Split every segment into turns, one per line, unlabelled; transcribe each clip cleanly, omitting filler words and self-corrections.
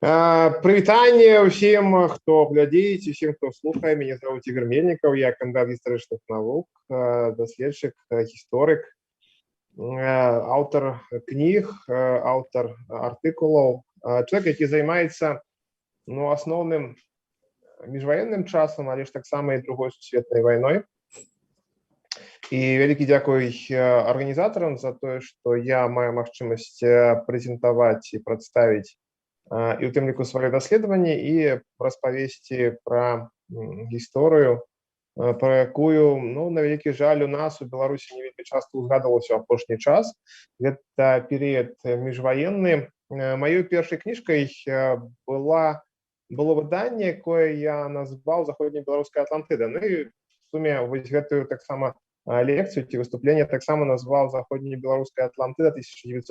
Прывітанне ўсім, хто глядзіць, усім, хто слухае. Мяне зовут Ігор Мельнікаў, я кандыдат гістарычных навук, даследчык, гісторык, аўтар кніг, аўтар артыкулаў, чалавек, які займаецца асноўным міжваенным часам, але ж таксама і другой сусветнай вайной. І вялікі дзякуй арганізатарам за тое, што я маю магчымасць прэзентаваць і прадставіць і ў тым ліку свае даследаванні і распавесці пра гісторыю, пра якую, на вялікі жаль, у нас у Беларусі не вельмі часта узгадвалася ў апошні час. Гэта перыяд міжваенны. Маёй першай кніжкай было выданне, якое я назваў «Заходнебеларуская Атлантыда». І в суме вось гэтую таксама лекцию ці выступление таксама назвал «Заходнебеларуская Атлантыда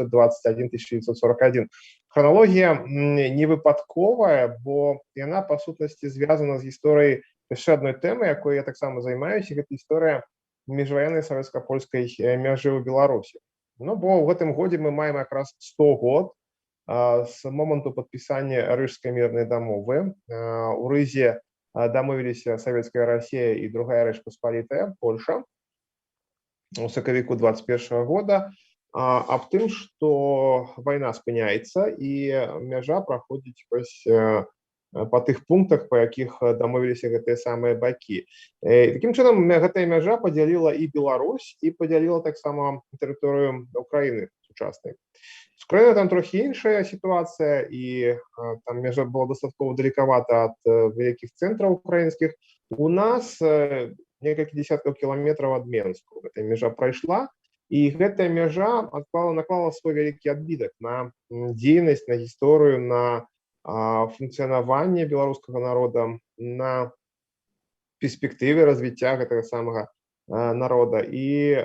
1921-1941». Хронологія не выпадковая, бо яна, па сутнасці, звязана з гісторыяй яшчэ адной тэмы, якой я таксама займаюся. Гэта гісторыя міжваеннай савецка-польскай мяжы ў Беларусі. Бо ў гэтым годзе мы маем якраз 100 год з моманту падпісання Рыжскай мірнай дамовы. У Рызе дамовіліся Савецкая Расія і другая Рэч Паспалітая, Польша, у сакавіку 21 года, аб тым, што вайна спыняецца і мяжа праходзіць па тых пунктах, па якіх дамовіліся гэтыя самыя бакі. Такім чынам, гэтая мяжа падзяліла і Беларусь, і падзяліла таксама тэрыторыю Украіны сучаснай. З Украінай там трохі іншая сітуацыя, і там мяжа была дастаткова далекавата ад вялікіх цэнтраў украінскіх. У нас некалькі десяткаў кіламетраў ад Менску гэтая мяжа прайшла, і гэтая мяжа наклала свой вялікі адбітак на дзейнасць, на гісторыю, на функцыянаванне беларускага народа, на перспектывы развіцця гэтага самага народа. І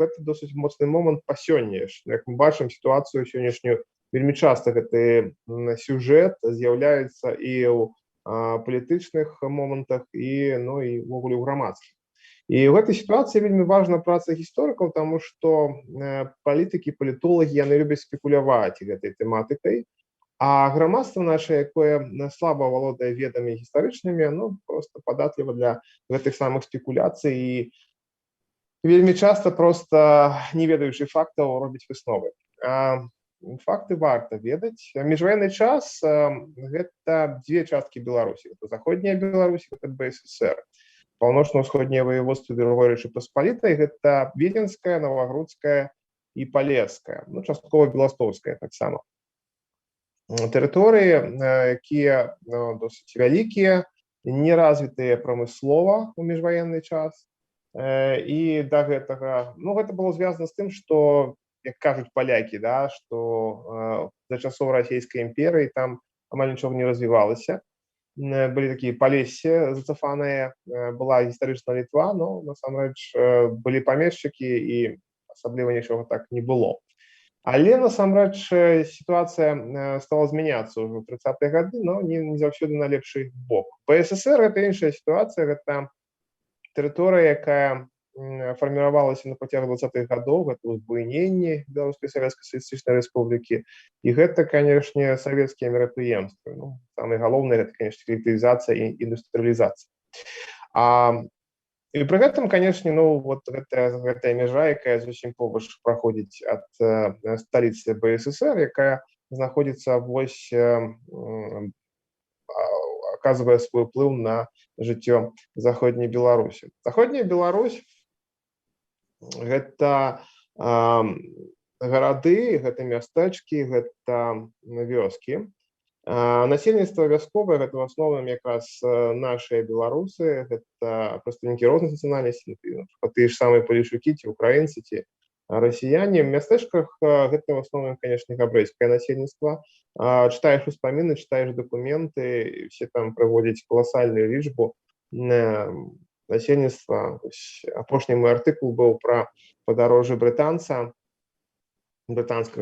гэта досыць моцны момант па сёння. Як мы бачым сітуацыю сённяшнюю, вельмі часта гэты сюжэт з'яўляецца і ў палітычных момантах, і ўвогуле ў грамадскіх. І ў гэтай сітуацыі вельмі важна праца гісторыкаў, таму што палітыкі, палітолагі, яны любяць спекуляваць гэтай тэматыкай, а грамадства наша, якое слаба валодае ведамі гістарычнымі, проста падатліва для гэтых самых спекуляцый і вельмі часта проста, не ведаючы фактаў, робіць высновы. Факты варта ведаць. Міжваенны час гэта дзве часткі Беларусі. Гэта заходняя Беларусь, гэта БССР. Паўночна-ўсходнія ваяводствы другой Рэчы Паспалітай гэта Віленская, Навагрудская і Палеская, часткова Беластоўская таксама. Тэрыторыі, якія досыць вялікія, неразвітыя прамыслова ў міжваенны час. І да гэтага, гэта было звязана з тым, што, як кажуць палякі, што за часоў расійскай імперыі там амаль нічога не развівалася. Былі такія палессі зацафаныя, была гістарычная Літва, насамрэч былі памешчыкі і асабліва нічога так не было. Але насамрэч сітуацыя стала змяняцца ўжо ў 30-е гады, не заўсёды на лепшы бок. БССР гэта іншая сітуацыя, гэта тэрыторыя, якая фарміравалася на працягу 20-х гадоў, гэта ўзбуйненне Беларускай Савецкай Сацыялістычнай Рэспублікі, і гэта, канешне, савецкія мерапрыемствы. Самае галоўнае, гэта, канешне, калектывізацыя і індустрыялізацыя. І пры гэтым, канешне, гэтая мяжа, якая зусім побач праходзіць ад сталіцы БССР, якая знаходзіцца аказвае свой уплыў на жыццё заходняй Беларусі. Заходняя Беларусь гэта гарады, гэта мястэчкі, гэта вёскі. Насельніцтва вясковае гэта ў асноўным якраз нашыя беларусы, гэта прадстаўнікі розных нацыянальнасцей, тыя ж самыя палешчукі, ці украінцы, ці расіяне. В мястэчках гэта ў асноўным, канешне, габрэйскае насельніцтва. Чытаеш успаміны, чытаеш дакументы, все там прыводзяць каласальную лічбу насельніцтва. Апошні мой артыкул быў пра падарожжа брытанскага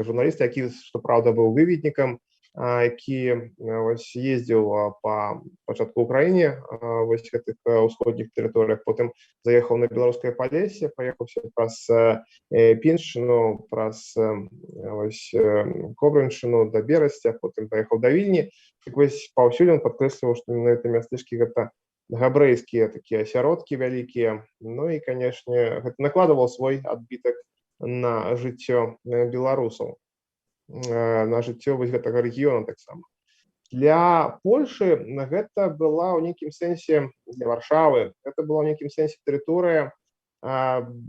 журналіста, які, што праўда, быў выведнікам які ездзіў па пачатку ўкраіне гэтых усходніх тэрыторыях, потым заехаў на беларускае Палессе, паехаўся праз Піншчыну, праз Кобрыншчыну да Берасця, потым паехаў да Вільні. Паўсюль ён падкрэсліваў, што менавіта мястэчкі гэта габрэйскія такія асяродкі вялікія. Ну і, канешне, гэта накладваў свой адбітак на жыццё беларусаў, на жыццё гэтага рэгіёна таксама. Для Польшы гэта была ў нейкім сэнсе, для Варшавы, гэта была ў нейкім сэнсе тэрыторыя,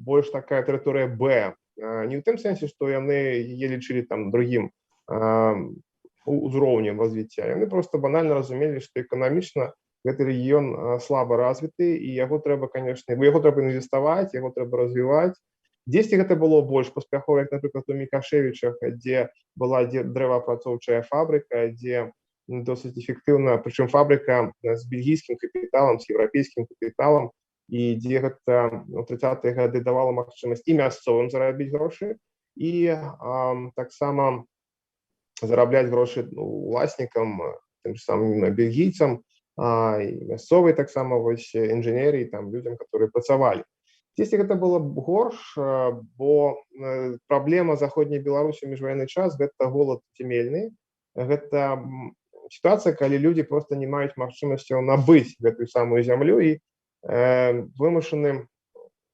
больш такая тэрыторыя Б. Не ў тым сэнсе, што яны яе лічылі там другім узроўнем развіцця. Яны проста банальна разумелі, што эканамічна гэты рэгіён слаба развіты, і яго трэба, канешне, яго трэба інвеставаць, яго трэба развіваць. Дзесьці гэта было больш паспяхова, як, напрыклад, у Мікашевічах, дзе была дрэваапрацоўчая фабрыка, дзе досыць эфектыўна, прычым фабрыка з бельгійскім капіталам, з еўрапейскім капіталам, і дзе гэта ў 30-е гады давала магчымасць і мясцовым зарабіць грошы, і таксама зарабляць грошы уласнікам, тым самым бельгійцам, і мясцовай таксама інжынерыі, людзям, которые працавалі. Дзесьці гэта было горш, бо праблема заходняй Беларусі ў міжваенны час – гэта голад зямельны, гэта сітуацыя, калі людзі проста не маюць магчымасцяў набыць гэтую самую зямлю і вымушаны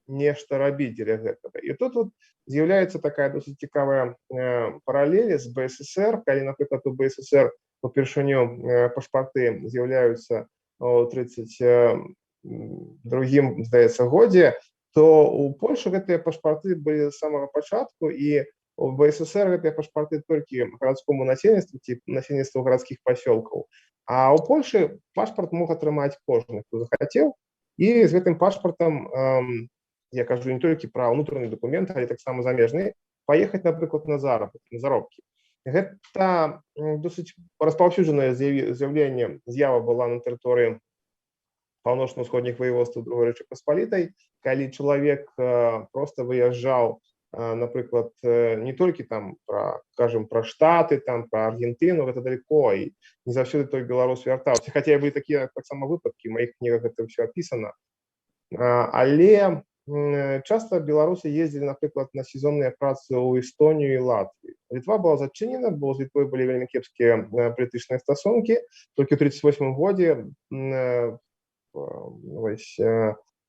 нешта рабіць дзеля гэтага. І тут з'яўляецца такая досыць цікавая паралель з БССР, калі, напрыклад, у БССР упершыню пашпарты з'яўляюцца ў 32-м, здаецца, годзе, то у Польшы гэтыя пашпарты былі з самага пачатку, і у БССР гэтыя пашпарты толькі гарадскому насельніцтву ці насельніцтву гарадскіх пасёлкаў. А ў Польшы пашпарт мог атрымаць кожны, хто захацеў, і з гэтым пашпартам, я кажу не толькі пра ўнутраныя дакументы, але таксама замежныя, паехаць, напрыклад, на заробкі. Гэта досыць распаўсюджаная з'ява была на тэрыторыі паўночна-ўсходніх ваеводстваў Другой Рэчы Паспалітай, калі чалавек проста выязджаў, напрыклад, не толькі там пра Штаты, там пра Аргентыну, гэта далеко, і не заўсёды той беларус вяртаўся. Хаця былі такія таксама выпадкі, у маіх кнігах гэта ўсё апісана. Але часта беларусы ездзілі, напрыклад, на сезонныя працы ў Эстонію і Латвію. Літва была зачынена, бо з Літвой былі вельмі кепскія палітычныя стасункі. Толькі ў 1938 годзе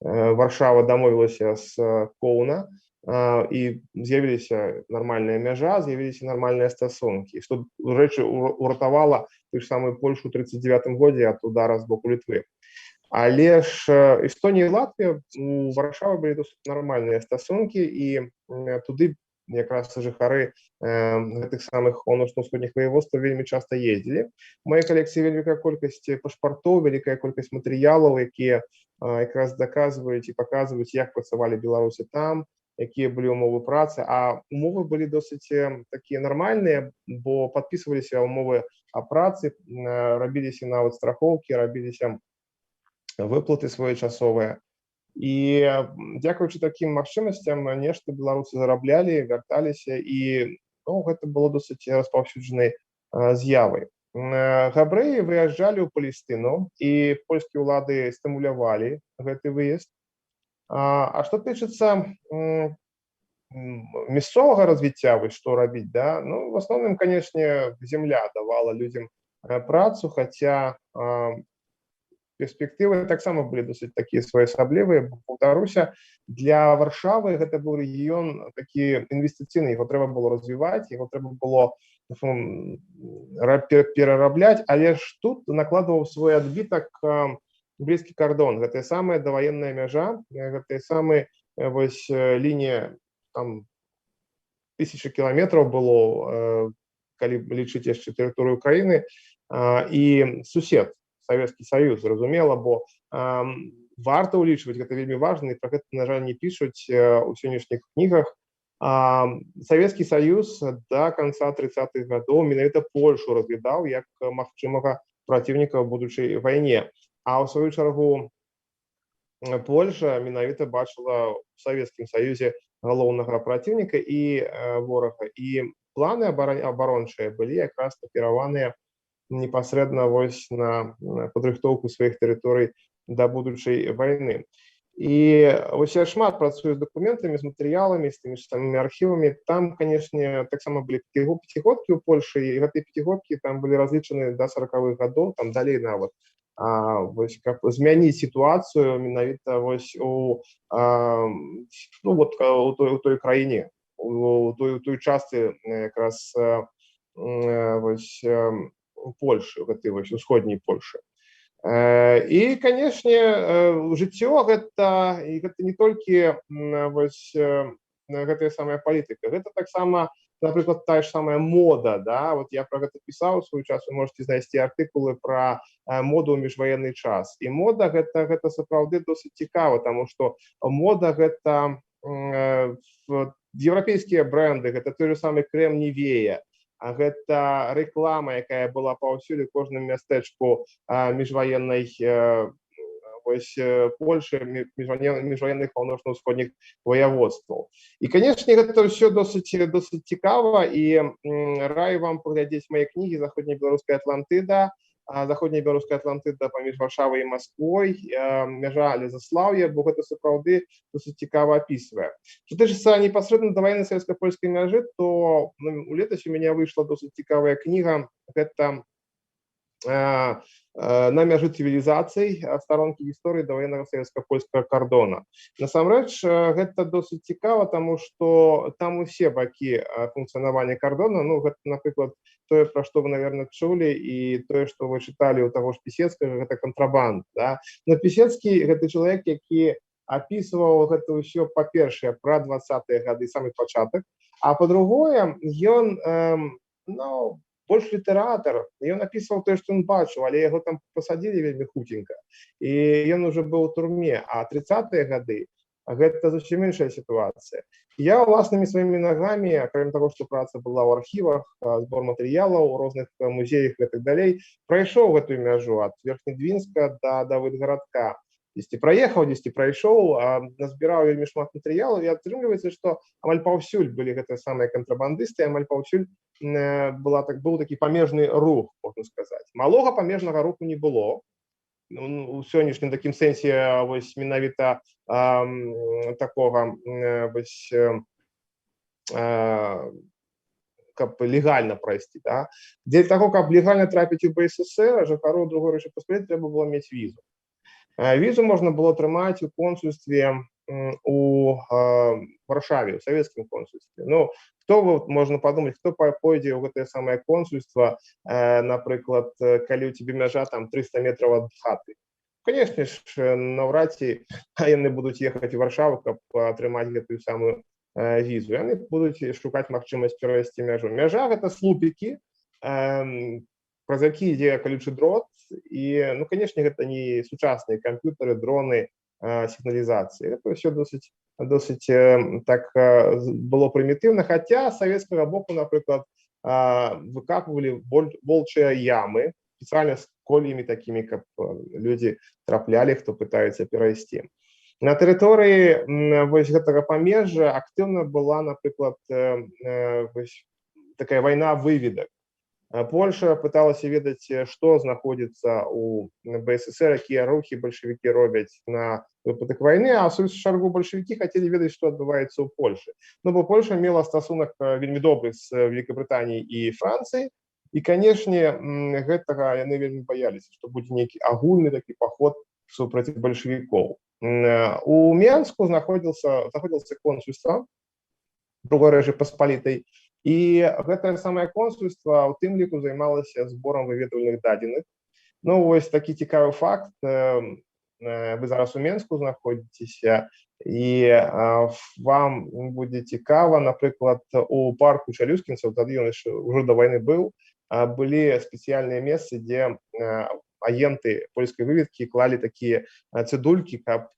Варшава дамовілася з Коўна, і з'явіліся нармальная мяжа, з'явіліся нармальныя стасункі, што, рэчы, уратавала тую ж самую Польшу ў 1939 годзе ад удара з боку Літвы. Але ж Эстонія і Латвія, у Варшавы былі досыць нармальныя стасункі, і туды якраз жыхары гэтых самых паўночна-ўсходніх ваеводстваў вельмі часта ездзілі. У маёй калекцыі вялікая колькасць пашпартоў, вялікая колькасць матэрыялаў, якія якраз даказваюць і паказваюць, як працавалі беларусы там, якія былі ўмовы працы, а умовы былі досыць такія нармальныя, бо падпісваліся ўмовы о працы, рабіліся нават страхоўкі, рабіліся выплаты своечасовыя. І дзякуючы такім магчымасцям нешта беларусы зараблялі, вярталіся, і гэта было досыць распаўсюджанай з'явай. Габрэі выязджалі ў Палестыну, і польскія ўлады стымулявалі гэты выезд. А што тычыцца мясцовага развіцця, што рабіць, в асноўным, канешне, зямля давала людзям працу, хаця перспектывы таксама былі досыць такія своеасаблівыя. Паўтаруся, для Варшавы гэта быў рэгіён такі інвестыцыйны, яго трэба было развіваць, яго трэба было перарабляць, але ж тут накладваў свой адбітак блізкі кардон, гэтая самая даваенная мяжа, гэтая самая лінія, там 1000 кіламетраў было, калі лічыць яшчэ тэрыторыю краіны, і сусед, Савецкі Саюз, зразумела, бо варта ўлічваць, гэта вельмі важна, і пра гэта, на жаль, не пішуць у сённяшніх кнігах. Савецкі Саюз да канца 30-х гадоў менавіта Польшу разглядаў як магчымага праціўніка ў будучай вайне. А ў сваю чаргу Польша менавіта бачыла ў Савецкім Саюзе галоўнага праціўніка і ворага. І планы абарончыя былі якраз накіраваныя непасрэдна вось на падрыхтоўку сваіх тэрыторый да будучай вайны. І вось я шмат працую з дакументамі, з матэрыяламі, з тымі ж самымі архівамі. Там, канешне, таксама былі пяцігодкі ў Польшы, і гэтыя пяцігодкі там былі разлічаны да 40-х гадоў, там далей нават. Вось каб змяніць сітуацыю менавіта вось у той краіне, у той частцы якраз вось Польшы, гэтай вось усходняй Польшы. І, канешне, жыццё гэта не толькі вось гэтая самая палітыка, гэта таксама, напрыклад, тая ж самая мода, да? Вот я пра гэта пісаў у свой час, вы можете знайсці артыкулы пра моду ў міжваенны час. І мода гэта сапраўды досыць цікава, таму што мода гэта еўрапейскія бренды, гэта той же самы крем Нівея, гэта рэклама, якая была паўсюль у кожным мястэчку міжваеннай вось Польшы, міжваенных паўночна-ўсходніх ваяводстваў. І, канешне, гэта ўсё досыць цікава, і раю вам паглядзець мае кнігі «Заходнебеларуская Атлантыда», «Заходнебеларуская Атлантыда паміж Варшавай і Масквой», «Мяжа Лезаслаўя», бо гэта сапраўды досыць цікава апісвае. Што тычыцца непасрэдна да вайны савецка-польскай мяжы, то улетась у мяне выйшла досыць цікавая кніга, гэта «На мяжы цывілізацый. Старонкі гісторыі даваеннага савецка-польскага кардона». Насамрэч, гэта досыць цікава, таму што там усе бакі функцыянавання кардона, ну, гэта, напрыклад, тое, пра што вы, наверное, чулі, і тое, што вы чыталі ў таго ж Пісецкага, гэта кантрабанд, да? Но Пісецкі — гэта чалавек, які апісваў гэта ўсё, па-першае, пра 20-е гады, самы пачатак, а па-другое, ён, ну, больш літаратар, ён апісваў тое, што ён бачыў, але яго там пасадзілі вельмі хуценька, і ён ужо быў у турме, а 30-е гады гэта зусім іншая сітуацыя. Я ўласнымі сваімі нагамі, акрім таго, што праца была ў архівах, збор матэрыялаў у розных музеях і так далей, прайшоў гэтую мяжу ад Верхнедвінска да Давыдгарадка. Дзесьці праехаў, дзесьці прайшоў, назбіраў вельмі шмат матэрыялаў, і атрымліваецца, што амаль паўсюль былі гэтыя самыя кантрабандысты, амаль паўсюль быў такі памежны рух, можна сказаць. Малога памежнага руху не было. У сённяшнім такім сэнсе вось менавіта такога вось каб легальна прайсці, да? Для таго, каб легальна трапіць у БССР, жыхароў другой Рэчы Паспалітай трэба было мець візу. Візу можна было атрымаць у консульстве у Варшаве, у савецкім консульстве. Ну, хто, можна падумаць, хто пойдзе ў гэтае самае консульства, напрыклад, калі ў цябе мяжа там 300 метраў ад хаты. Канешне ж, наўрад ці яны будуць ехаць у Варшаву, каб атрымаць гэтую самую візу. Яны будуць шукаць магчымасць перавесці мяжу. Мяжа — гэта слупікі, праз які ідзе калючы дрот, і, ну, канешне, гэта не сучасныя камп'ютары, дроны, сігналізацыі. Гэта ўсё досыць так было прымітыўна, хаця з савецкага боку, напрыклад, выкапвалі волчыя ямы, спецыяльна з колямі такімі, каб людзі траплялі, хто пытаецца перайсці. На тэрыторыі вось гэтага памежжа актыўна была, напрыклад, такая вайна выведак. Польша пыталася ведаць, што знаходзіцца ў БССР, якія рухі бальшавікі робяць на выпадак вайны, а ў сваю чаргу бальшавікі хацелі ведаць, што адбываецца ў Польшы. Ну, бо Польша мела стасунак вельмі добры з Вялікабрытаніяй і Францыяй, і, канешне, гэтага яны вельмі баяліся, што будзе нейкі агульны такі паход супраць бальшавікоў. У Менску знаходзілася консульства другой Рэчы Паспалітай, і гэтае самае консульства ў тым ліку займалася зборам выведвальных дадзеных. Ну, вось такі цікавы факт. Вы зараз у Менску знаходзіцеся, і вам будзе цікава, напрыклад, у парку Чалюскінцаў, тады ён ўжо да вайны быў, былі спецыяльныя месцы, дзе агенты польскай выведкі клалі такія цэдулькі, каб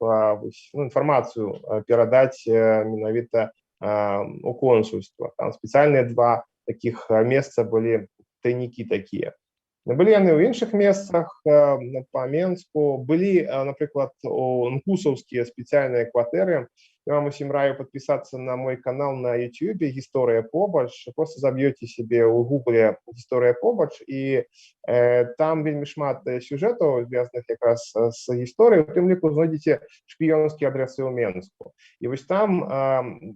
інфармацыю перадаць менавіта у консульства. Там спецыяльныя два такіх месца былі, тайнікі такія. Былі яны ў іншых месцах па Менску, былі, напрыклад, у нкусаўскія спецыяльныя кватэры, я вам усім раю подписаться на мой канал на YouTube «Гісторыя побач». Просто заб'ёце себе ў Гугле «Гісторыя побач», і там вельмі шмат сюжэтаў, звязаных якраз з гісторыяй, у тым ліку знойдзеце шпіёнскія адресы ў Менску. І вось там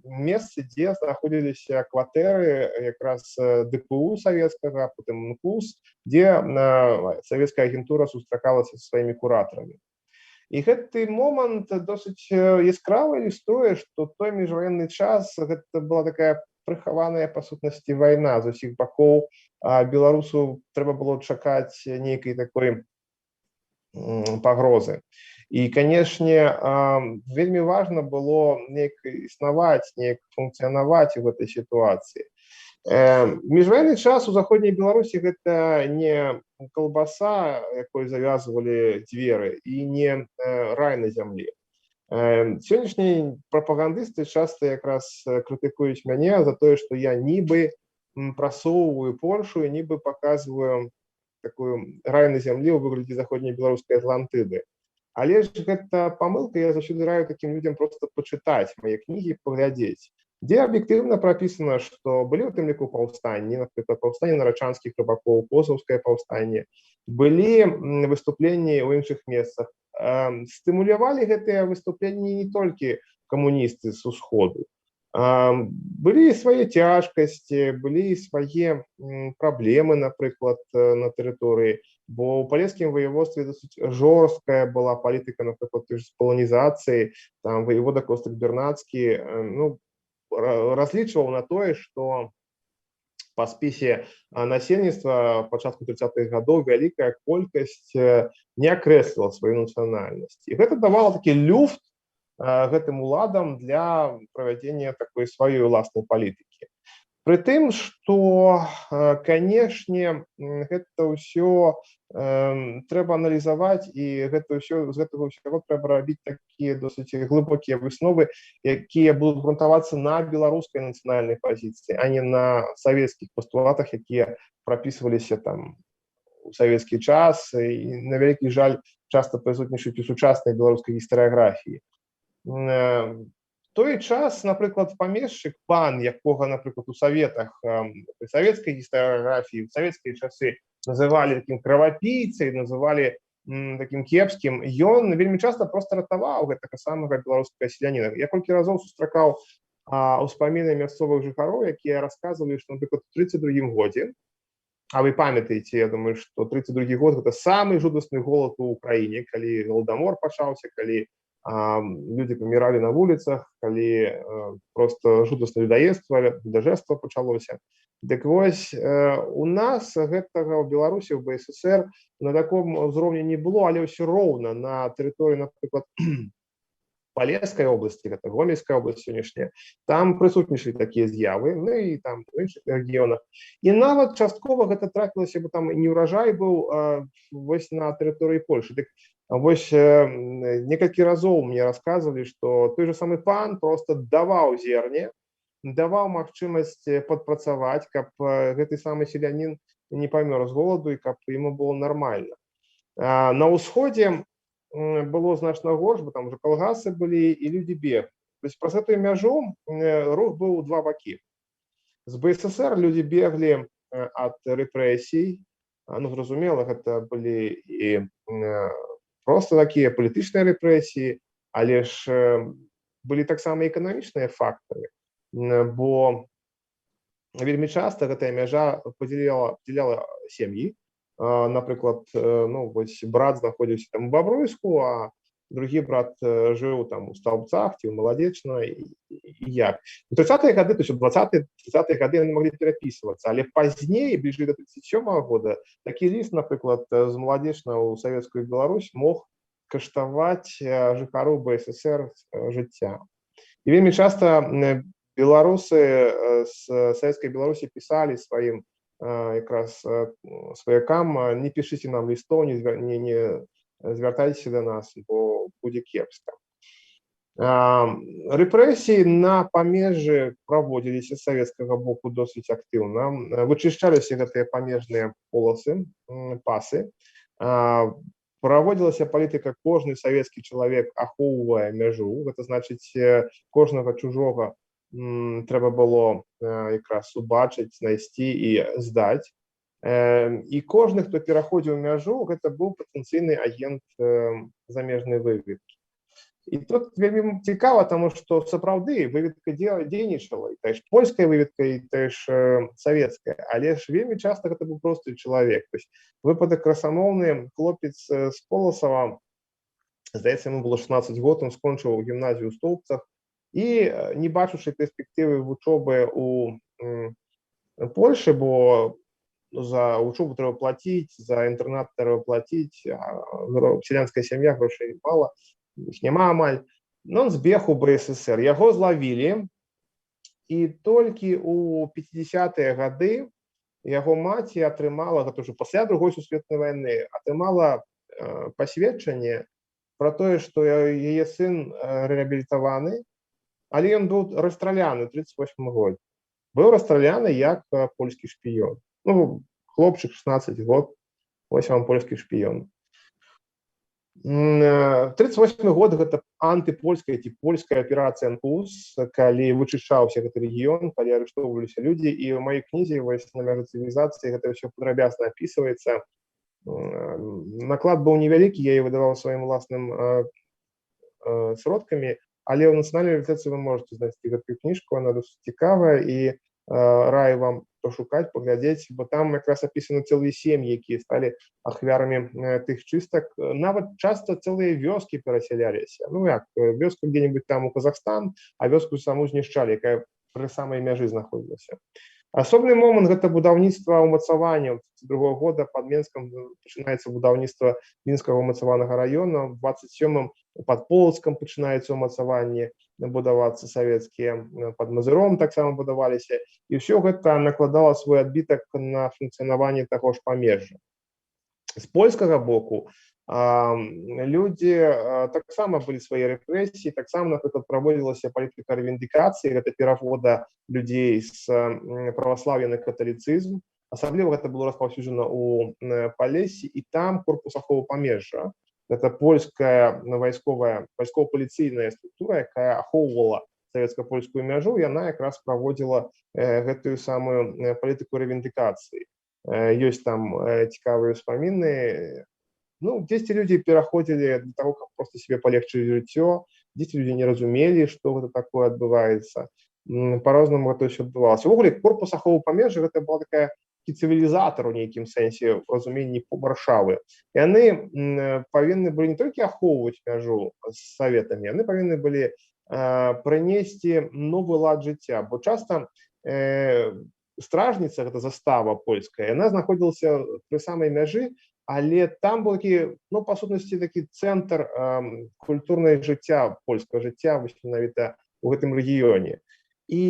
месцы, дзе знаходзіліся кватэры якраз ДПУ савецкага, потым НКУС, дзе савецкая агентура сустракалася са сваімі куратарамі. І гэты момант досыць яскрава ілюструе, што той міжваенны час гэта была такая прыхаваная па сутнасці вайна з усіх бакоў. Беларусу трэба было чакаць нейкай такой пагрозы. І, канешне, вельмі важна было неяк існаваць, неяк функцыянаваць у гэтай сітуацыі. Міжваенны час у заходняй Беларусі гэта не калбаса, якой завязвалі дзверы, і не рай на зямлі. Сённяшнія прапагандысты часта якраз крытыкуюць мяне за тое, што я нібы прасоўваю Польшу і нібы паказваю такую рай на зямлі ў выглядзе заходняй беларускай Атлантыды. Але ж гэта памылка, я заўсёды раю такім людзям проста пачытаць мае кнігі, паглядзець, дзе аб'ектыўна прапісана, што былі ў тым ліку паўстанні, напрыклад, паўстанне нарачанскіх рыбакоў, Косаўскае паўстанне, былі выступленні ў іншых месцах. Стымулявалі гэтыя выступленні не толькі камуністы з усходу. Былі свае цяжкасці, былі свае праблемы, напрыклад, на тэрыторыі, бо ў палескім воеводстве досыць жорсткая была палітыка, напрыклад, з паланізацыі, там воевода Костык Бернацкі, разлічваў на тое, што па спісе насельніцтва пачатку 30-х гадоў вялікая колькасць не акрэсліла сваю нацыянальнасць. І гэта давала такі люфт гэтым уладам для правядзення такой сваёй уласнай палітыкі. Пры тым, што, канешне, гэта ўсё трэба аналізаваць, і з гэтага ўсяго трэба рабіць такія досыць глыбокія высновы, якія будуць грунтавацца на беларускай нацыянальнай пазіцыі, а не на савецкіх пастулатах, якія прапісваліся там у савецкі час і, на вялікі жаль, часта прысутнічаюць у сучаснай беларускай гістарыяграфіі. Той час, напрыклад, памешчык, пан, якога, напрыклад, у саветах, савецкай гістарыяграфіі, в савецкія часы называлі такім крывапійцай, называлі такім кепскім, ён вельмі часта проста ратаваў гэтага самага беларускага селяніна. Я колькі разоў сустракаў успаміны мясцовых жыхароў, якія расказвалі, што, напрыклад, у 32-м годзе, а вы памятаеце, я думаю, што 32-й год гэта самы жудасны голад у Украіне, калі галадамор пачаўся, калі людзі паміралі на вуліцах, калі проста жудаснае людажэрства пачалося. Дык вось, у нас гэтага ў Беларусі, ў БССР на таком узроўні не было, але ўсё роўна на тэрыторыі, напрыклад, Палескай обласці, гэта Гомельская область сённяшняя, там прысутнічалі такія з'явы, ну і там у іншых рэгіёнах. І нават часткова гэта трапілася, бо там не ўражай быў вось на тэрыторыі Польшы. Дык вось некалькі разоў мне расказвалі, што той же самы пан проста даваў зерне, даваў магчымасць падпрацаваць, каб гэты самы селянін не памёр з голаду і каб яму было нармальна. На ўсходзе было значна горш, бо там уже калгасы былі і людзі бег. То есть праз гэтую мяжу рух быў у два бакі. З БССР людзі беглі ад рэпрэсій, ну, зразумела, гэта былі і проста такія палітычныя рэпрэсіі, але ж былі таксама эканамічныя фактары, бо вельмі часта гэтая мяжа падзяляла сем'і. Напрыклад, ну, вось брат знаходзіўся там у Бабруйску, а другі брат жыў там у Стаўбцах ці ў Маладзечна, і як. У 30-е гады, то есть у 20-30-е гады яны маглі перапісвацца, але пазней, бліжэй да 37-го года, такі ліст, напрыклад, з Маладзечна ў савецкую Беларусь мог каштаваць жыхароў БССР жыцця. І вельмі часта беларусы з савецкай Беларусі пісалі сваім якраз сваякам: не пішыце нам лістоў, не звяртайцеся да нас, бо будзе кепска. Рэпрэсіі на памежжы праводзіліся з савецкага боку досыць актыўна. Вычышчаліся гэтыя памежныя поласы, пасы. Праводзілася палітыка, кожны савецкі чалавек ахоўвае мяжу, гэта значыць кожнага чужога трэба было якраз убачыць, знайсці і здаць. І кожны, хто пераходзіў мяжу, гэта быў патэнцыйны агент замежнай выведкі. І тут вельмі цікава, таму што сапраўды выведка дзейнічала, і тая ж польская выведка, і тая ж савецкая, але ж вельмі часта гэта быў просты чалавек. То есть выпадак красамоўны, хлопец з Поласава, здаецца, яму было 16 год, он скончыў гімназію ў Стоўбцах, і не бачучы перспектывы вучобы ў Польшы, бо за вучобу трэба плаціць, за інтэрнат трэба плаціць, сялянская сям'я, грошай мала, іх няма амаль. Но он збег у БССР. Яго злавілі, і толькі ў 50-е гады яго маці атрымала, гэта ўжо пасля Другой сусветнай вайны, атрымала пасведчанне пра тое, што яе сын рэабілітаваны, але ён быў расстраляны ў 38 годзе. Быў расстраляны як польскі шпіён. Ну, хлопчык 16 год, вось вам польскі шпіён. 38 год гэта антыпольская ці польская аперацыя НКУС, калі вычышаўся гэты рэгіён, калі арыштоўваліся людзі, і ў маёй кнізе вось на мяжы цывілізацыі гэта ўсё падрабязна апісваецца. Наклад быў невялікі, я яе выдаваў сваім уласным сродкамі, але ў нацыянальнай бібліятэцы вы можете знайсці гэтую кніжку, она досыць цікавая, і раю вам пошукаць, паглядзець, бо там якраз апісаны цэлыя сем'і, якія сталі ахвярамі тых чыстак. Нават часта цэлыя вёскі перасяляліся. Ну як, вёску где-нибудь там у Казахстан, а вёску саму знішчалі, якая пры самай мяжы знаходзілася. Асобны момант гэта будаўніцтва ўмацавання. 1932 года пад Менскам пачынаецца будаўніцтва Мінскага ўмацаванага раёна, у 27-м пад Полацкам пачынаецца ўмацаванне, будавацца савецкія, пад Мазыром таксама будаваліся, і ўсё гэта накладала свой адбітак на функцыянаванне таго ж памежжа. З польскага боку людзі таксама былі свае рэпрэсіі, таксама, напрыклад, праводзілася палітыка рэвіндыкацыі, гэта перавода людзей з праваслаўя на каталіцызм. Асабліва гэта было распаўсюджана ў Палесе, і там корпус аховы памежжа. Гэта польская вайскова-паліцыйная структура, якая ахоўвала савецка-польскую мяжу, яна якраз праводзіла гэтую самую палітыку рэвіндыкацыі. Ёсць там цікавыя ўспаміны. Ну, дзесьці людзі пераходзілі для таго, каб проста себе палегчыць жыццё, дзесьці людзі не разумелі, што гэта такое адбываецца. Па-рознаму гэта ўсё адбывалася. Увогуле, корпус аховы памежжа гэта была такая цывілізатар у нейкім сэнсе, у разуменні Варшавы. Яны павінны былі не толькі ахоўваць мяжу з саветамі, яны павінны былі прынесці новы лад жыцця, бо часта стражніца, гэта застава польская, яна знаходзілася пры самай мяжы, але там быў такі, ну, па сутнасці, такі цэнтр культурнай жыцця, польскага жыцця, вось менавіта ў гэтым рэгіёне. І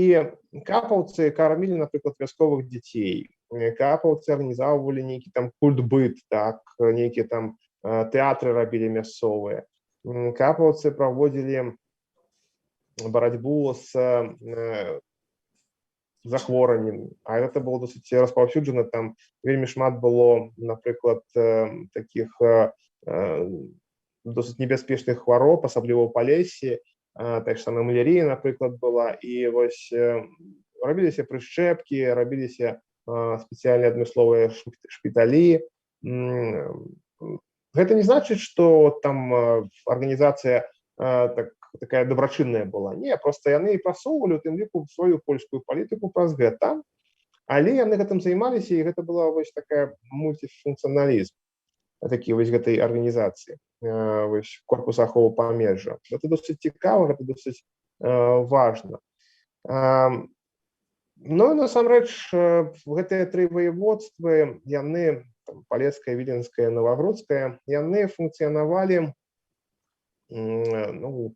капаўцы кармілі, напрыклад, вясковых дзяцей, капаўцы арганізоўвалі нейкі там культбыт, так, нейкія там тэатры рабілі мясцовыя. Капаўцы праводзілі барацьбу з захвораннямі, а гэта было досыць распаўсюджана, там вельмі шмат было, напрыклад, такіх досыць небяспечных хвароб, асабліва ў Палесе, так самая малярыя, напрыклад, была, і вось рабіліся прышчэпкі, рабіліся спецыяльныя адмысловыя шпіталі. Гэта не значыць, што там арганізацыя такая дабрачынная была. Не, проста яны прасоўвалі, у тым ліку, сваю польскую палітыку праз гэта, але яны гэтым займаліся, і гэта была вось такая мультифункцыяналізм такі вось гэтай арганізацыі, вось корпус аховы памежжа. Гэта досыць цікава, гэта досыць важна. Ну, насамрэч, гэтыя тры ваеводствы, яны, Палескае, Віленскае, Новагродскае, яны функцыянавалі, ну,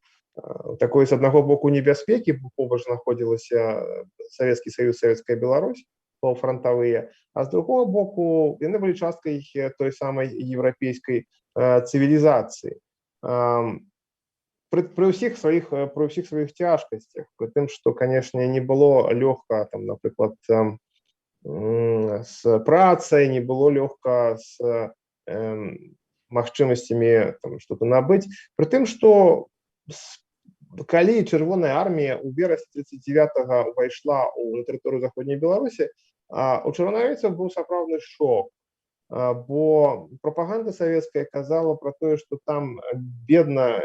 такой, з аднаго боку, небяспекі, бо побач знаходзілася Савецкі Саюз, Савецкая Беларусь, паўфрантавыя, а з другого боку, яны былі часткай той самай еўрапейскай цывілізацыі. Пры ўсіх сваіх цяжкасцях, пры тым, што, канешне, не было лёгка, там, напрыклад, з працай, не было лёгка з магчымасцямі что-то набыць, пры тым што калі чырвоная армія ў верасні 39-го увайшла на тэрыторыю заходняй Беларусі, у чырвонаармейцаў быў сапраўдны шок, бо прапаганда савецкая казала пра тое, што там бедна,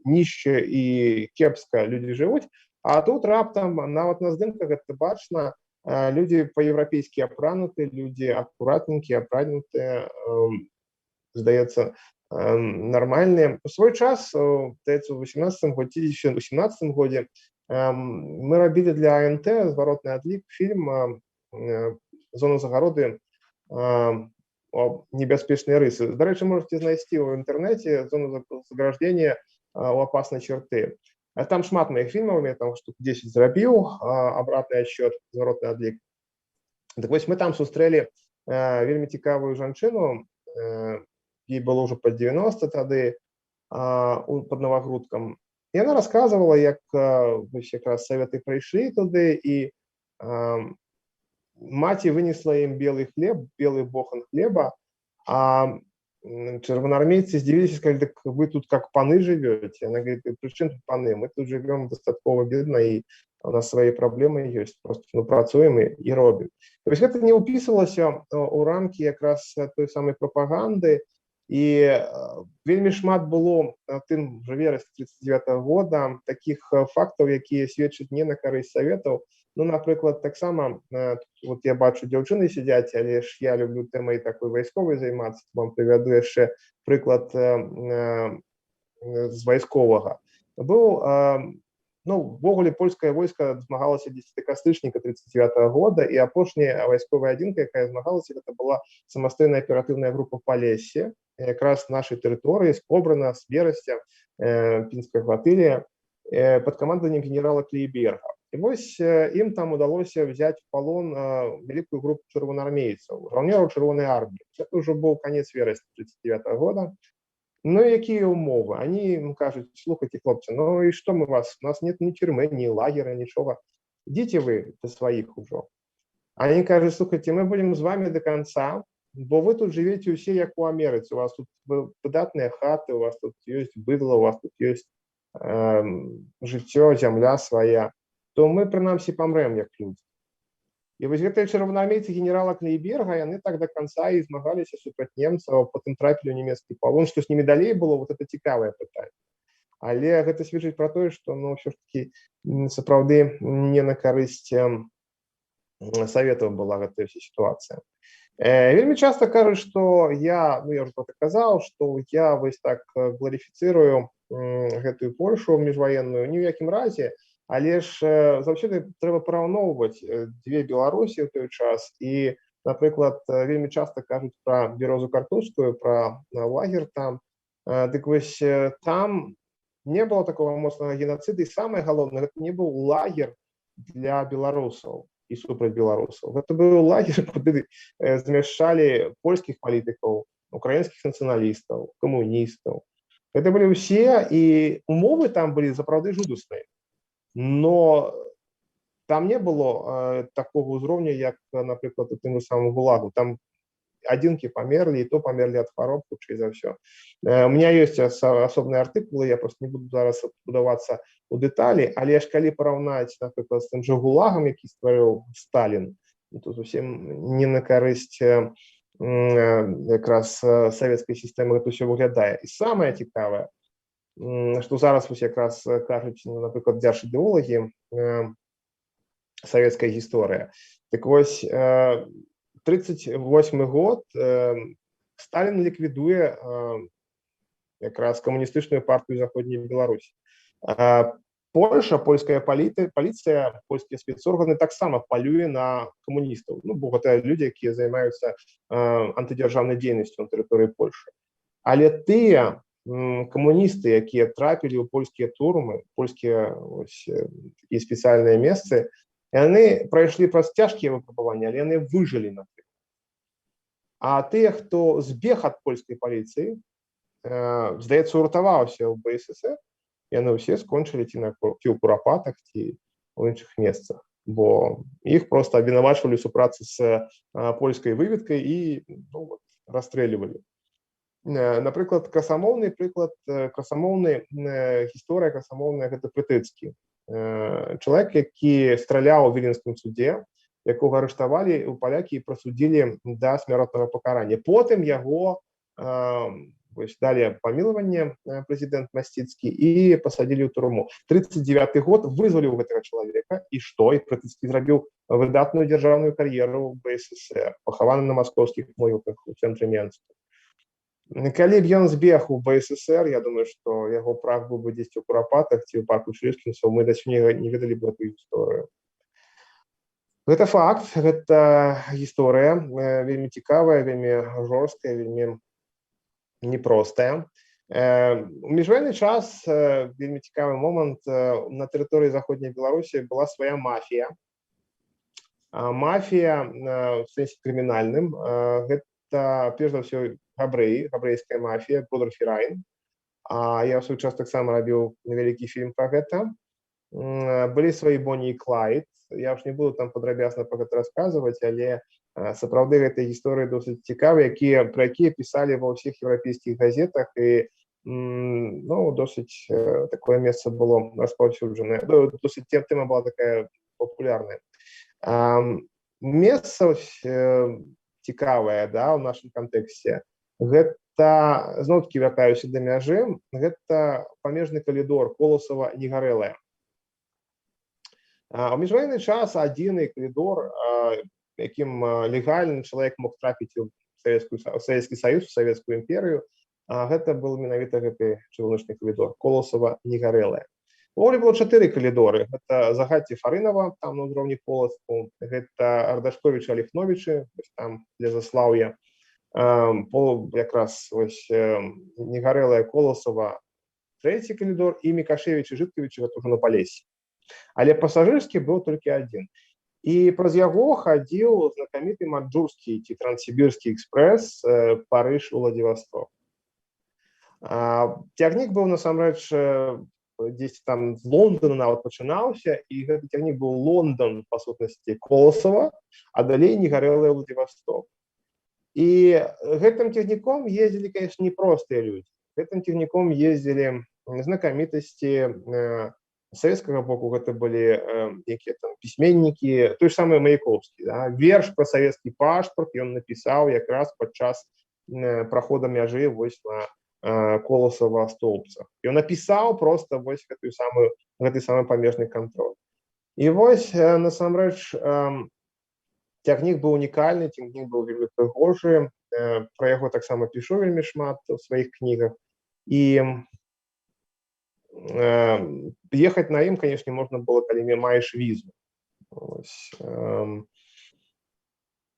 нішча і кепска людзі жывуць, а тут раптам нават на здымках гэта бачна, людзі па-еўрапейскі апрануты, людзі акуратненькія, апранутыя, здаецца, нармальныя. У свой час, здаецца, у 18-м годзе, 17-м годзе мы рабілі для АНТ зваротны адлік фільм «Зона загароды. Небяспечныя рысы». Дарэчы, можете знайсці ў інтэрнэце «Зона заграждения у опасной черты». Там шмат моих фільмаў, я там штук 10 зрабіў, обратный отсчет, зваротны адлік. Так вось мы там сустрэлі вельмі цікавую жанчыну, ей было ўжо пад 90 тады, пад Новагрудкам. І яна расказвала, як якраз саветы прыйшлі туды, і маці вынесла ім белы хлеб, белый бохан хлеба, а чырвонаармейцы здзівіліся, сказали: так вы тут как паны живете? Она говорит: при чем тут паны? Мы тут живем достатково бедно, и у нас свои проблемы есть, просто працуем и робим. То есть это не уписывалося у рамки якраз той самой пропаганды, і вельмі шмат было тым жа верасні 39-го года таких фактаў, якія сведчаць не на карысць саветаў. Ну, напрыклад, таксама, вот я бачу, дзяўчыны сядзяць, але ж я люблю тэмай такой вайсковай займацца. Вам прывяду яшчэ прыклад з вайсковага. Быў, ну, ввогуле польскае войска змагалася 10 кастрычніка 39-го года, і апошняя вайсковая адзінка, якая змагалася, гэта была самастойная аператыўная група Палесе, якраз нашай тэрыторыі, скобрана з верасця, пінская флотылія, пад камандаваннем генерала Клейберга. І вось ім там удалося взяць в полон вялікую групу чырвонаармейцаў, жаўнераў чырвонай арміі. Гэта ўжо быў канец верасня 39-го года. Ну, якія умовы? Они кажуць: слухайте, хлопцы, ну і што мы вас? У нас нет ні тюрьмы, ні лагера, нічога. Ідзіце вы до сваіх ужо. Они кажуць: слухайте, мы будем з вами до конца, бо вы тут живете усе як у Амерыцы. У вас тут выдатныя хаты, у вас тут ёсць быдла, у вас тут ёсць жыццё, зямля свая. То мы, прынамсі, памрэм як людзі. І вось гэтыя чырвонаармейцы генерала Клейберга, яны так до конца і змагаліся супраць немцаў, потым трапілі ў нямецкі палон. Што з німі далей было, вот это цікавае пытанне. Але гэта сведчыць пра тое, што, ну, ўсё ж такі сапраўды не на карысць саветаў была гэтая вся сітуацыя. Вельмі часта кажуць, што я ўжо казаў, што я вось так гларыфіцырую гэтую Польшу міжваенную. Ні ў якім разе. Але ж заўсёды трэба параўноўваць дзве Беларусі ў той час. І, напрыклад, вельмі часта кажуць пра Берозу Картузскую, пра лагер там. Дык вось там не было такого моцнага геноцида. І самае галоўнае, гэта не быў лагер для беларусаў і супраць беларусаў. Гэта быў лагер, куды змяшчалі польскіх палітыкаў, украінскіх нацыяналістаў, камуністаў. Гэта былі ўсе, і умовы там былі сапраўды жудасныя. Но там не было такого ўзроўня, як, напрыклад, у тым же самым ГУЛАГу. Там адзінкі памерлі, і то памерлі ад хвароб, хутчэй за ўсё. У меня ёсць асобныя артыкулы, я просто не буду зараз будавацца у дэталі, але ж калі параўнаць, напрыклад, з тым же ГУЛАГам, які стварыў Сталін, то зусім не на карысць якраз савецкай сістэмы гэта ўсё выглядае. І самае цікавае, што зараз вось якраз кажуць, напрыклад, дзяржыдэолагі, савецкая гісторыя. Так вось, 38 год Сталін ліквідуе якраз камуністычную партыю заходняй Беларусі. Польша, польская паліцыя, польскія спецорганы таксама палюе на камуністаў. Ну, бо гэта людзі, якія займаюцца антыдзяржаўнай дзейнасцю на тэрыторыі Польшы. Але тыя камуністы, якія трапілі ў польскія турмы, польскія такія спецыяльныя месцы, яны прайшлі праз цяжкія выпрабаванні, але яны выжылі, напрыклад. А тыя, хто збег ад польскай паліцыі, здаецца, уратаваўся ў БССР, яны ўсе скончылі ці ў курапатах, ці ў іншых месцах, бо іх проста абвінавачвалі ў супрацы з польскай выведкай і расстрэльвалі. Напрыклад, красамоўны прыклад, гісторыя красамоўная, гэта Прытыцкі. Чалавек, які страляў у Віленскім суде, якога арыштавалі у палякі і прасудзілі да смяротнага пакарання. Потым яго далі памілаванне прэзідэнт Масціцкі і пасадзілі ў турму. 39-й год вызваліў гэтага чалавека, і што? І Прытыцкі зрабіў выдатную дзяржаўную кар'еру ў БССР, пахаваны на маскоўскіх могілках у цэнтры Менска. Калі б ён збег у БССР, я думаю, што яго прах быў бы дзесьці ў Курапатах ці ў парку Шрыскінцаў, мы да сёння не ведалі б гэтую гісторыю. Гэта факт, гэта гісторыя вельмі цікавая, вельмі жорсткая, вельмі непростая. У міжваенны час, вельмі цікавы момант, на тэрыторыі заходняй Беларусі была свая мафія. Мафія в сэнсе крымінальным, гэта, перш за ўсё, габрэі, габрэйская мафія, Бродерферайн. Я ў свой час таксама рабіў невялікі фільм пра гэта. Былі свае Бонні і Клайд. Я ж не буду там падрабязна пра гэта расказваць, але сапраўды гэтыя гісторыі досыць цікавыя, пра якія пісалі ва ўсіх еўрапейскіх газетах, і досыць такое месца было распаўсюджанае. Досыць тэма была такая папулярная. Месца цікавае, у нашым кантэксце. Гэта, зноў-такі вяртаюся да мяжы, гэта памежны калідор Коласава-Негарэлая. У міжваенны час адзіны калідор, якім легальны чалавек мог трапіць у Савецкі Саюз, у Савецкую імперыю, гэта быў менавіта гэты чыгуначны калідор Коласава-Негарэлая. Увогуле было 4 калідоры. Гэта Загадзе Фарынава, там на ўзроўні Полацку, гэта Ардашковічы Аліхновічы, там для Заслаўя, якраз Негарэлая, Коласава, 3-й калідор, і Мікашевічы Жыткавічы, гэта ўжо на Палесе. Але пасажырскі быў толькі адзін. І праз яго хадзіў знакаміты маньчжурскі ці транссібірскі экспрэс Парыж-Уладзівасток. Цягнік быў насамрэч дзесь там з Лондона нават пачынаўся, і гэты цягнік быў Лондан, па сутнасці, Коласава, а далей Негарэлая, Уладзівасток. І гэтым цягніком ездзілі, конечно, непростыя людзі. Гэтым цягніком ездзілі знакамітасці савецкага боку, гэта былі якія там пісьменнікі, той ж самы Маяковскі. Верш пра савецкі пашпарт ён напісаў якраз падчас прахода мяжы вось на Коласава-Столбцах. Ён напісаў проста вось гэты самы памежны кантроль. І вось, насамрэч, цягнік быў унікальны, цягнік быў вельмі прыгожы, пра яго таксама пішу вельмі шмат у сваіх кнігах. І ехаць на ім, канешне, можна было, калі маеш візу.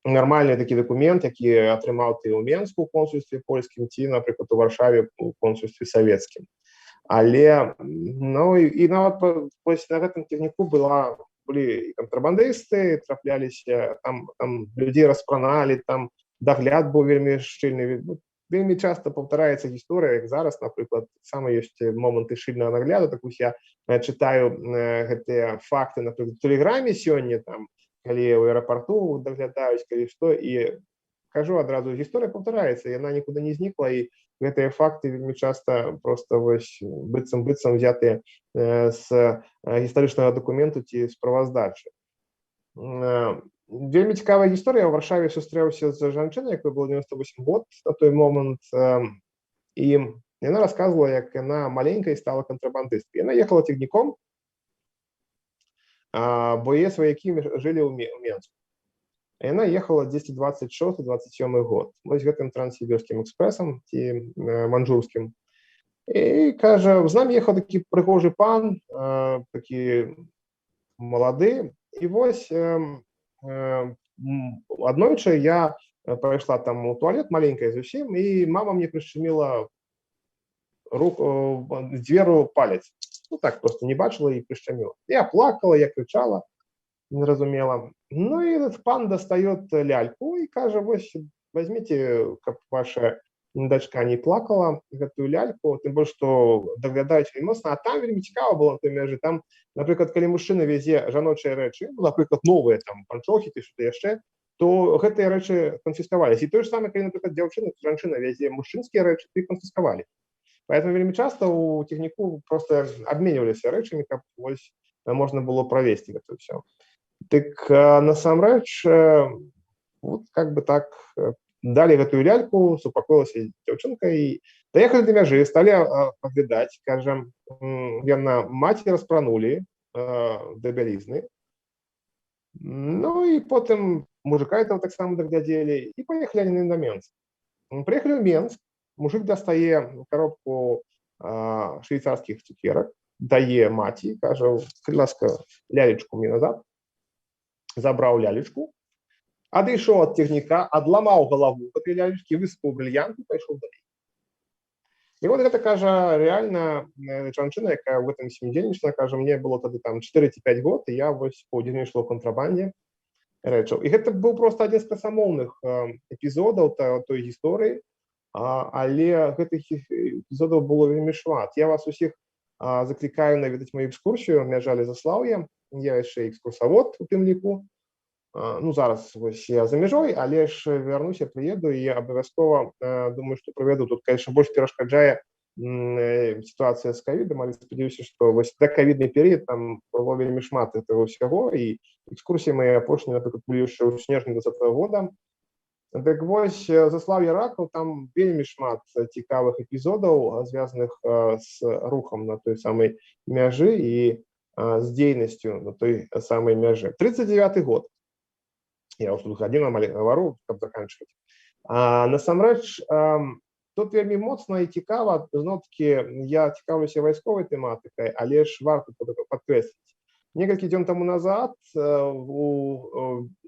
Нармальны такі дакумент, які атрымаў ты ў Менску ў консульстве польскім ці, напрыклад, у Варшаве ў консульстве савецкім. Але, і нават на гэтым цягніку былі кантрабандысты, трапляліся, там людзей распраналі, там дагляд быў вельмі шчыльны. Вельмі часта паўтараецца гісторыя, як зараз, напрыклад, сама ёсць моманты шчыльнага нагляду, так вось я чытаю гэтыя факты, напрыклад, у Тэлеграме сёння, калі ў аэрапарту даглядаюць, калі што, і кажу адразу, гісторыя паўтараецца, яна нікуды не знікла, і гэтыя факты вельмі часта проста быццам взятыя з гістарычнага дакументу ці справаздачы. Вельмі цікавая гісторыя. У Варшаве сустрэўся з жанчынай, якой было 98 год на той момант, і яна расказвала, як яна маленькай стала кантрабандысткай. Яна ехала цягніком, бо яе сваякі жылі ў Менску. Яна ехала 1026-27 год, вось гэтым транссібірскім экспрэсам ці маньчжурскім. І кажа, з намі ехаў такі прыгожы пан, такі малады, і вось аднойчы я пайшла там у туалет, маленькая зусім, і мама мне прышчыміла дзверу палец. Так просто не бачыла і прышчаміла. Я плакала, я крычала, незразумела. І этот пан дастаёт ляльку і кажа, вось, возьмите, каб ваша дачка не плакала, гэтую ляльку, тым больш, што даглядаюць вельмі моцна. А там вельмі цікава было на той мяжы. Там, напрыклад, калі мужчына вязе жаночыя рэчы, напрыклад, новыя там панчохі ці што яшчэ, то гэтыя рэчы канфіскаваліся. І тое ж самае, калі, напрыклад, жанчына вязе мужчынскія рэчы, то іх канфіскавалі. Поэтому вельмі часта у цягніку просто абменьваліся рэчамі, каб вось можна было правесці гэта ўсё. Дык насамрэч, вот как бы так далі гэтую ляльку, супакоілася дзяўчынка і даехалі да мяжы, сталі аглядаць, кажам, яна маці распранулі да бялізны. Ну і потым мужика этого таксама даглядзелі і паехалі яны на Менск. Прыехалі ў Менск, мужик дастае коробку швейцарскіх цукерак, дае маці, кажа, калі ласка, лялечку мне назад, забраў лялечку, адышоў ад цягніка, адламаў галаву гэтай лялечкі, высыпаў брыльянт і пайшоў далей. І вот гэта, кажа, реально жанчына, якая в гэтым всім дзейнічала, кажа, мне было тады там 4 ці 5 год, і я вось паўдзельнічала ў кантрабандзе рэчаў. І гэта быў просто адзін з красамоўных эпізодаў той гісторыі, але гэтых эпізодаў было вельмі шмат. Я вас усіх заклікаю наведаць мою экскурсію «Мяжа Лезаслаўе». Я яшчэ экскурсавод у тым ліку. Ну, зараз вось я за мяжой, але ж вярнуся, прыеду і абавязкова думаю, што прыведу. Тут, конечно, больш перашкаджае сітуацыя з ковідам, але спадзяюся, што вось да ковідны перыяд там было вельмі шмат этого ўсяго, і экскурсіі мае апошнія, напрыклад, былі яшчэ ў снежні 2020 года. Дык вось Заслаўе ракаў, там вельмі шмат цікавых эпізодаў, звязаных з рухам на той самай мяжы і з дзейнасцю на той самай мяжы. 39-й год. Я ўжо тут гадзіну амаль гавару, каб заканчваць. Насамрэч, тут вельмі моцна і цікава, зноў-такі я цікаўлюся вайсковай тэматыкай, але ж варта падкрэсліць. Некалькі дзён таму назад у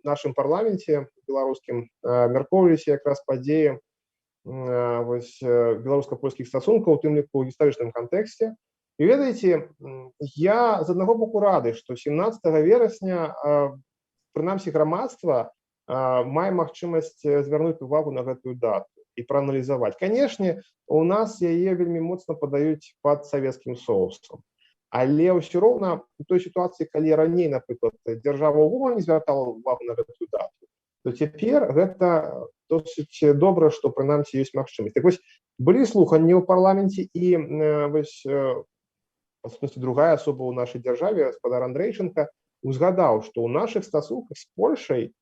нашым парламенце беларускім мяркоўваліся якраз падзеі беларуска-польскіх стасункаў, у тым ліку ў гістарычным кантэксце. І ведаеце, я з аднаго боку рады, што 17 верасня прынамсі грамадства мае магчымасць звярнуць увагу на гэтую дату і прааналізаваць. Канешне, у нас яе вельмі моцна падаюць пад савецкім соусам. Але ўсё роўна у той сітуацыі, калі раней, напрыклад, дзяржава ўвогуле не звяртала увагу на гэтую дату, то цяпер гэта досыць добра, што прынамсі ёсць магчымасць. Так вось, былі слуханні ў парламенце, і вось, па сутнасці, другая асоба ў нашай дзяржаве, гаспадар Андрейченка, узгадаў, што ў нашых стасунках з Польшай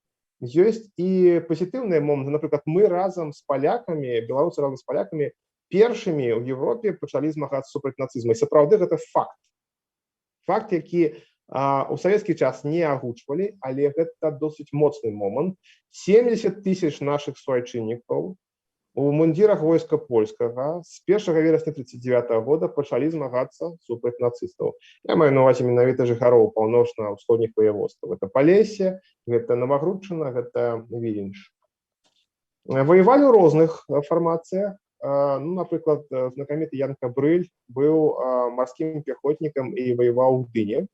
ёсць і пазітыўныя моманты. Напрыклад, мы разам з палякамі, беларусы разам з палякамі, першымі ў Европе пачалі змагацца супраць нацызму. І сапраўды гэта факт. Факт, які у савецкі час не агучвалі, але гэта досыць моцны момант. 70 000 нашых суайчыннікаў у мундзірах войска польскага з 1 верасня 1939 года пачалі змагацца супраць нацыстаў. Я маю на увазе менавіта жыхароў паўночна-ўсходніх ваяводстваў. Гэта Палессе, гэта Навагрудчына, гэта Віленш. Ваявалі ў розных фармацыях. Ну, напрыклад, знакаміты Ян Кабрыль быў марскім пяхотнікам і ваяваў у Гдыні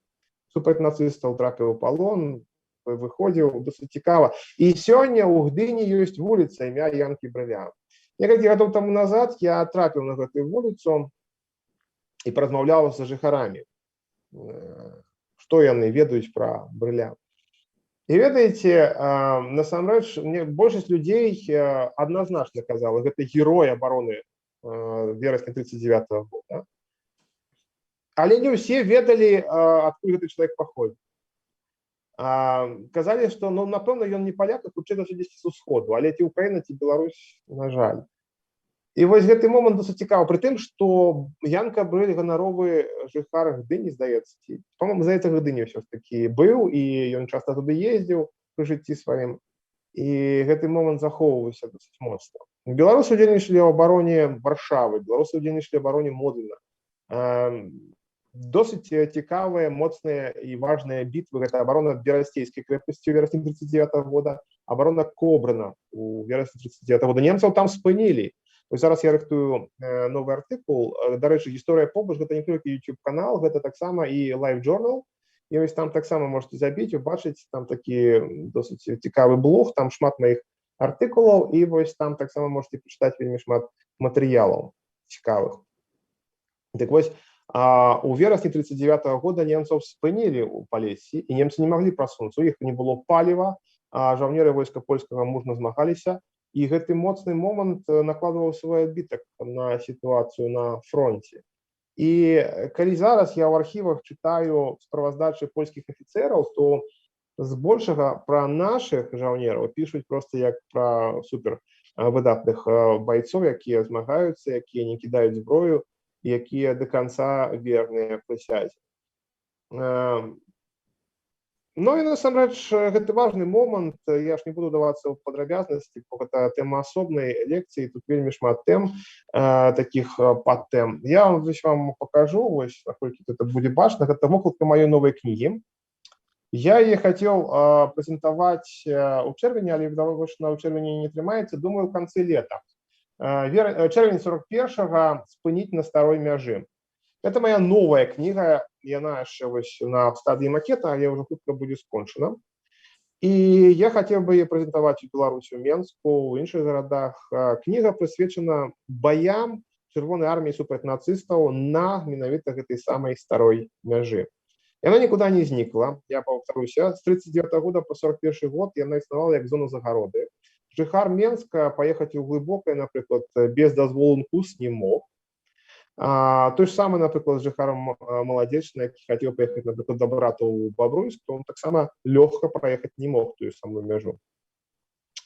супраць нацыстаў, трапіў у палон, выходзіў, досыць цікава. І сёння ў Гдыні ёсць вуліца імя Янкі Брыля. Некалькі гадоў таму назад я трапіў на гэтую вуліцу і паразмаўляў з жыхарамі, што яны ведаюць пра Брыля. І ведаеце, насамрэч, большасць людзей адназначна казала, гэта герой абароны верасня 1939 года. Але не ўсе ведалі, адкуль гэты чалавек паходзіць. Казалі, што, ну, напэўна, ён не паляк, а хутчэй за ўсё дзесьці з усходу, але ці Украіна, ці Беларусь, на жаль. І вось гэты момант досыць цікавы, пры тым, што Ян Кабрыль ганаровы жыхар Гдыні, здаецца, па-моему, здаецца, Гдыні ўсё ж такі быў, і ён часта туды ездзіў пры жыцці сваім, і гэты момант захоўваўся досыць моцна. Беларусы удзельнічалі ў абароне Варшавы, беларусы удзельнічалі ў абароне Модына. Досыць цікавыя, моцныя і важныя бітвы. Гэта абарона Берасцейскай крэпасці ў верасні 1939 года, абарона Кобрына ў верасні 1939 года. Немцаў там спынілі. Вось зараз я рыхтую новы артыкул. Дарэчы, гісторыя побач, гэта не толькі YouTube-канал, гэта таксама і LiveJournal. І вось там таксама можете забіць, убачыць, там такі досыць цікавы блог, там шмат маіх артыкулаў, і вось там таксама можете пачытаць вельмі шмат матэрыялаў цікавых. Так вось, у верасні 1939 года немцаў спынілі ў Палессі, і немцы не маглі прасунуцца. У іх не было паліва, а жаўнеры войска польскага мужна змагаліся, і гэты моцны момант накладваў свой адбітак на сітуацыю на фронце. І калі зараз я ў архівах чытаю справаздачы польскіх афіцэраў, то збольшага пра нашых жаўнераў пішуць проста як пра супер выдатных байцоў, якія змагаюцца, якія не кідаюць зброю, якія да канца верныя прысядзе. Ну і насамрэч гэты важны момант, я ж не буду давацца ў падрабязнасці, бо гэта тэма асобнай лекцыі, тут вельмі шмат тэм, такіх падтэм. Я вам пакажу, вось, наколькі гэта будзе бачна, гэта вокладка маёй новай кнігі. Я яе хацеў прэзентаваць у чэрвені, але відавочна ў чэрвені не атрымаецца, думаю, ў канцы лета. Чэрвень 41-га «Спыніць на старой мяжы». Это моя новая книга, яна яшчэ вось на стадыі макета, але ўжо хутка будзе скончана. І я хацеў бы яе прэзентаваць у Беларусі, у Менску, у іншых гарадах. Кніга прысвечана баям Чырвонай арміі супраць нацыстаў на менавіта гэтай самай старой мяжы. Яна нікуды не знікла, я паўтаруся, з 39 года по 41 год яна існавала як зона загароды. Жыхар Менска паехаць у глыбокае, напрыклад, без дазволу НКУС не мог. Той ж самы, напрыклад, з жыхарам Маладзечна, які хацеў паехаць, напрыклад, да брата ў Бабруйск, то он таксама лёгка праехаць не мог тую самую мяжу.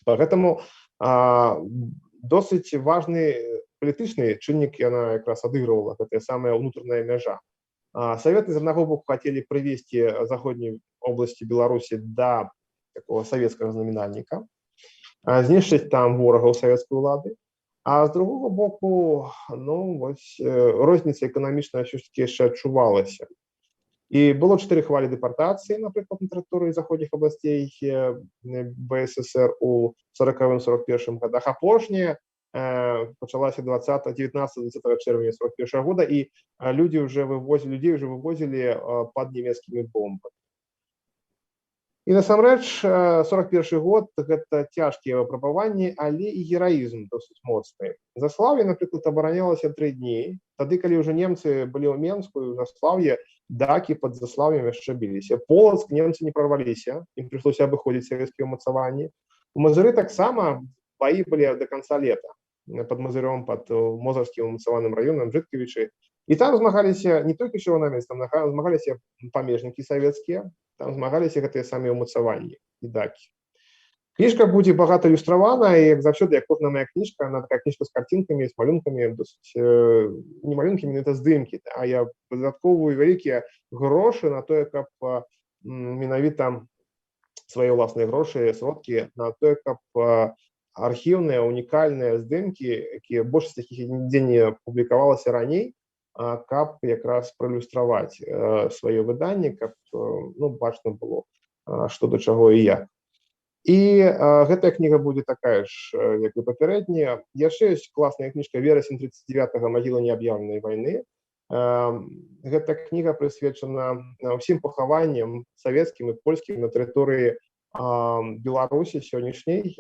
Поэтому досыць важны палітычны чыннік яна якраз адыгрывала, гэтая самая ўнутраная мяжа. Советы з аднаго боку хацелі прывесці заходняй обласці Беларусі да такого савецкага знаменальніка, знішчыць там ворагаў савецкай улады. А з другого боку, ну, вось, розніца эканамічная ўсё ж такі яшчэ адчувалася. І было 4 хвалі дэпартацыі, напрыклад, на тэрыторыі заходніх абласцей БССР у 40-41 годах. Апошняя пачалася 19-20 чэрвеня 41 года, і людзей уже вывозілі пад нямецкімі бомбамі. І насамрэч 41 год гэта цяжкія выпрабаванні, але і гераізм досыць моцны. Заслаўе, напрыклад, абаранялася 3 дні. Тады, калі ўжо немцы былі ў Менску, і ў Заслаўе, дакі пад Заслаўем яшчэ біліся. Полацк немцы не прорваліся, ім прыйшлося абыходзіць савецкія ўмацаванні. У Мазыры таксама баі былі да канца лета пад Мазыром, пад Мозырскім умацаваным раёнам Жыткавічы. І там змагаліся не толькі чырвонаармейцы, там змагаліся памежнікі савецкія, там змагаліся гэтыя самыя ўмацаванні і дакі. Кніжка будзе багата ілюстравана, і як заўсёды, як кожная моя кніжка, она такая кніжка з карцінкамі, з малюнкамі, досыць не малюнкамі, это здымкі, а я выдаткоўваю вялікія грошы на тое, каб менавіта свае ўласныя грошы, сродкі на тое, каб архіўныя, унікальныя здымкі, якія большасць такіх нідзе не публікавалася раней, каб якраз праілюстраваць сваё выданне, каб бачна было, што да чаго і як. І гэтая кніга будзе такая ж, як і папярэдняя. Яшчэ ёсць класная кніжка «Верасень 39-го. Магіла неаб'яўленай вайны». Гэта кніга прысвечана ўсім пахаванням савецкім і польскім на тэрыторыі Беларусі сённяшняй,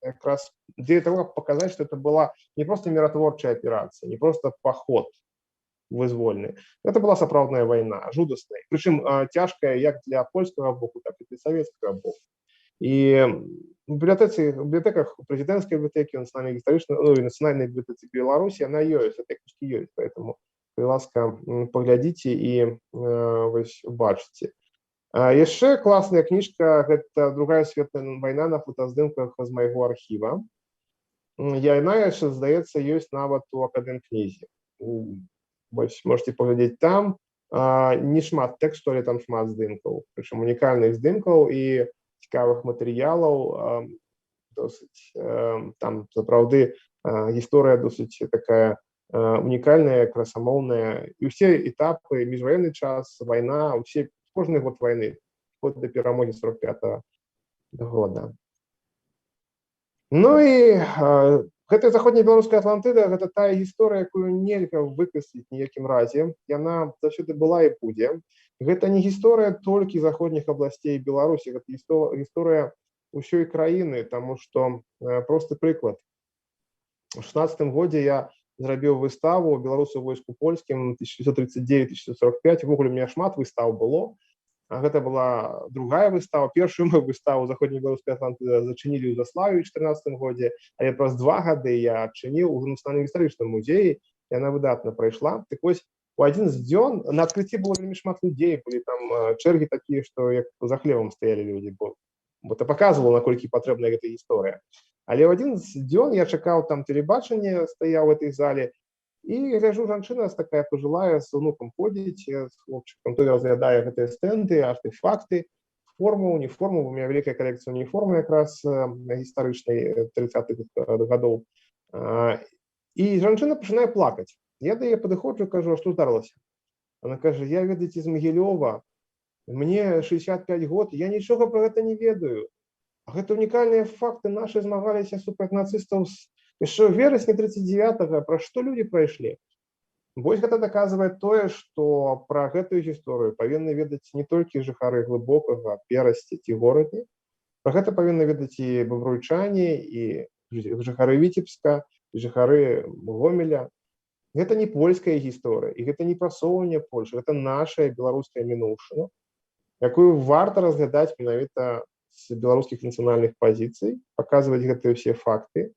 якраз для того, каб паказаць, што это была не проста міратворчая аперацыя, не проста паход вызвольны. Это была сапраўдная вайна, жудасная. Прычым цяжкая як для польскага боку, так і для савецкага боку. І в бібліятэках прэзідэнцкай бібліятэкі, нацыянальнай гістарычнай, і нацыянальнай бібліятэцы Беларусі, яна ёсць, этой кніжкі ёсць, поэтому, калі ласка, паглядзіце і вось убачыце. Яшчэ класная кніжка, гэта «Другая светлая вайна» на фотаздымках з майго архіва. Яна яшчэ, здаецца, ёсць нават у акадэмкнізе. Вось, можете паглядзець там. Не шмат тэксту, але там шмат здымкаў. Прычым унікальных здымкаў і цікавых матэрыялаў. Досыць, там, сапраўды, гісторыя досыць такая унікальная, красамоўная. І ўсе этапы, міжваенны час, вайна, кожны год вайны, год да перамогі 45-го года. Ну і гэтая заходняя беларуская Атлантыда, гэта тая гісторыя, якую нельга выкрэсліць ніякім разе. Яна заўсёды была і будзе. Гэта не гісторыя толькі заходніх абласцей Беларусі, гэта гісторыя ўсёй краіны, таму што просты прыклад. У 16-м годзе я зрабіў выставу «Беларусы ў войску польскім» 1939-1945. Ввогуле у меня шмат выстаў было. гэта была другая выстава. Першую мою выставу заходнебеларускай Атланты зачынілі ў Заславе ў 2014 годзе, але праз 2 гады я адчыніў у Нацыянальным гістарычным музеі, яна выдатна прайшла. Так вось, у адзін з дзён на адкрыцці было вельмі шмат людзей, былі там чэргі такія, што як за хлебам стаялі людзі, бо это паказвала, наколькі патрэбная гэта гісторыя. Але ў адзін з дзён я чакаў там тэлебачанне, стаяў у этой зале, і гляжу, жанчына такая пажылая, з унукам ходзіць, з хлопчыкам, той разглядае гэтыя стэнды, артефакты, форму, уніформу, у меня вялікая калекцыя уніформы якраз гістарычнай 30-х гадоў. І жанчына пачынае плакаць. Я да яе падыходжу, кажу, а што здарылася? Она кажа, я, ведаеце, з Магілёва, мне 65 год, я нічога пра гэта не ведаю. А гэта унікальныя факты, нашы змагаліся супраць нацыстаў яшчэ ў верасні 39-го, пра што людзі прайшлі. Вось гэта даказвае тое, што пра гэтую гісторыю павінны ведаць не толькі жыхары Глыбокага, Перасці ці Горадні, пра гэта павінны ведаць і бабруйчане, і жыхары Віцебска, і жыхары Гомеля. Гэта не польская гісторыя, і гэта не прасоўванне Польшы, гэта нашая беларуская мінуўшчына, якую варта разглядаць менавіта з беларускіх нацыянальных пазіцый, паказваць гэтыя ўсе факты,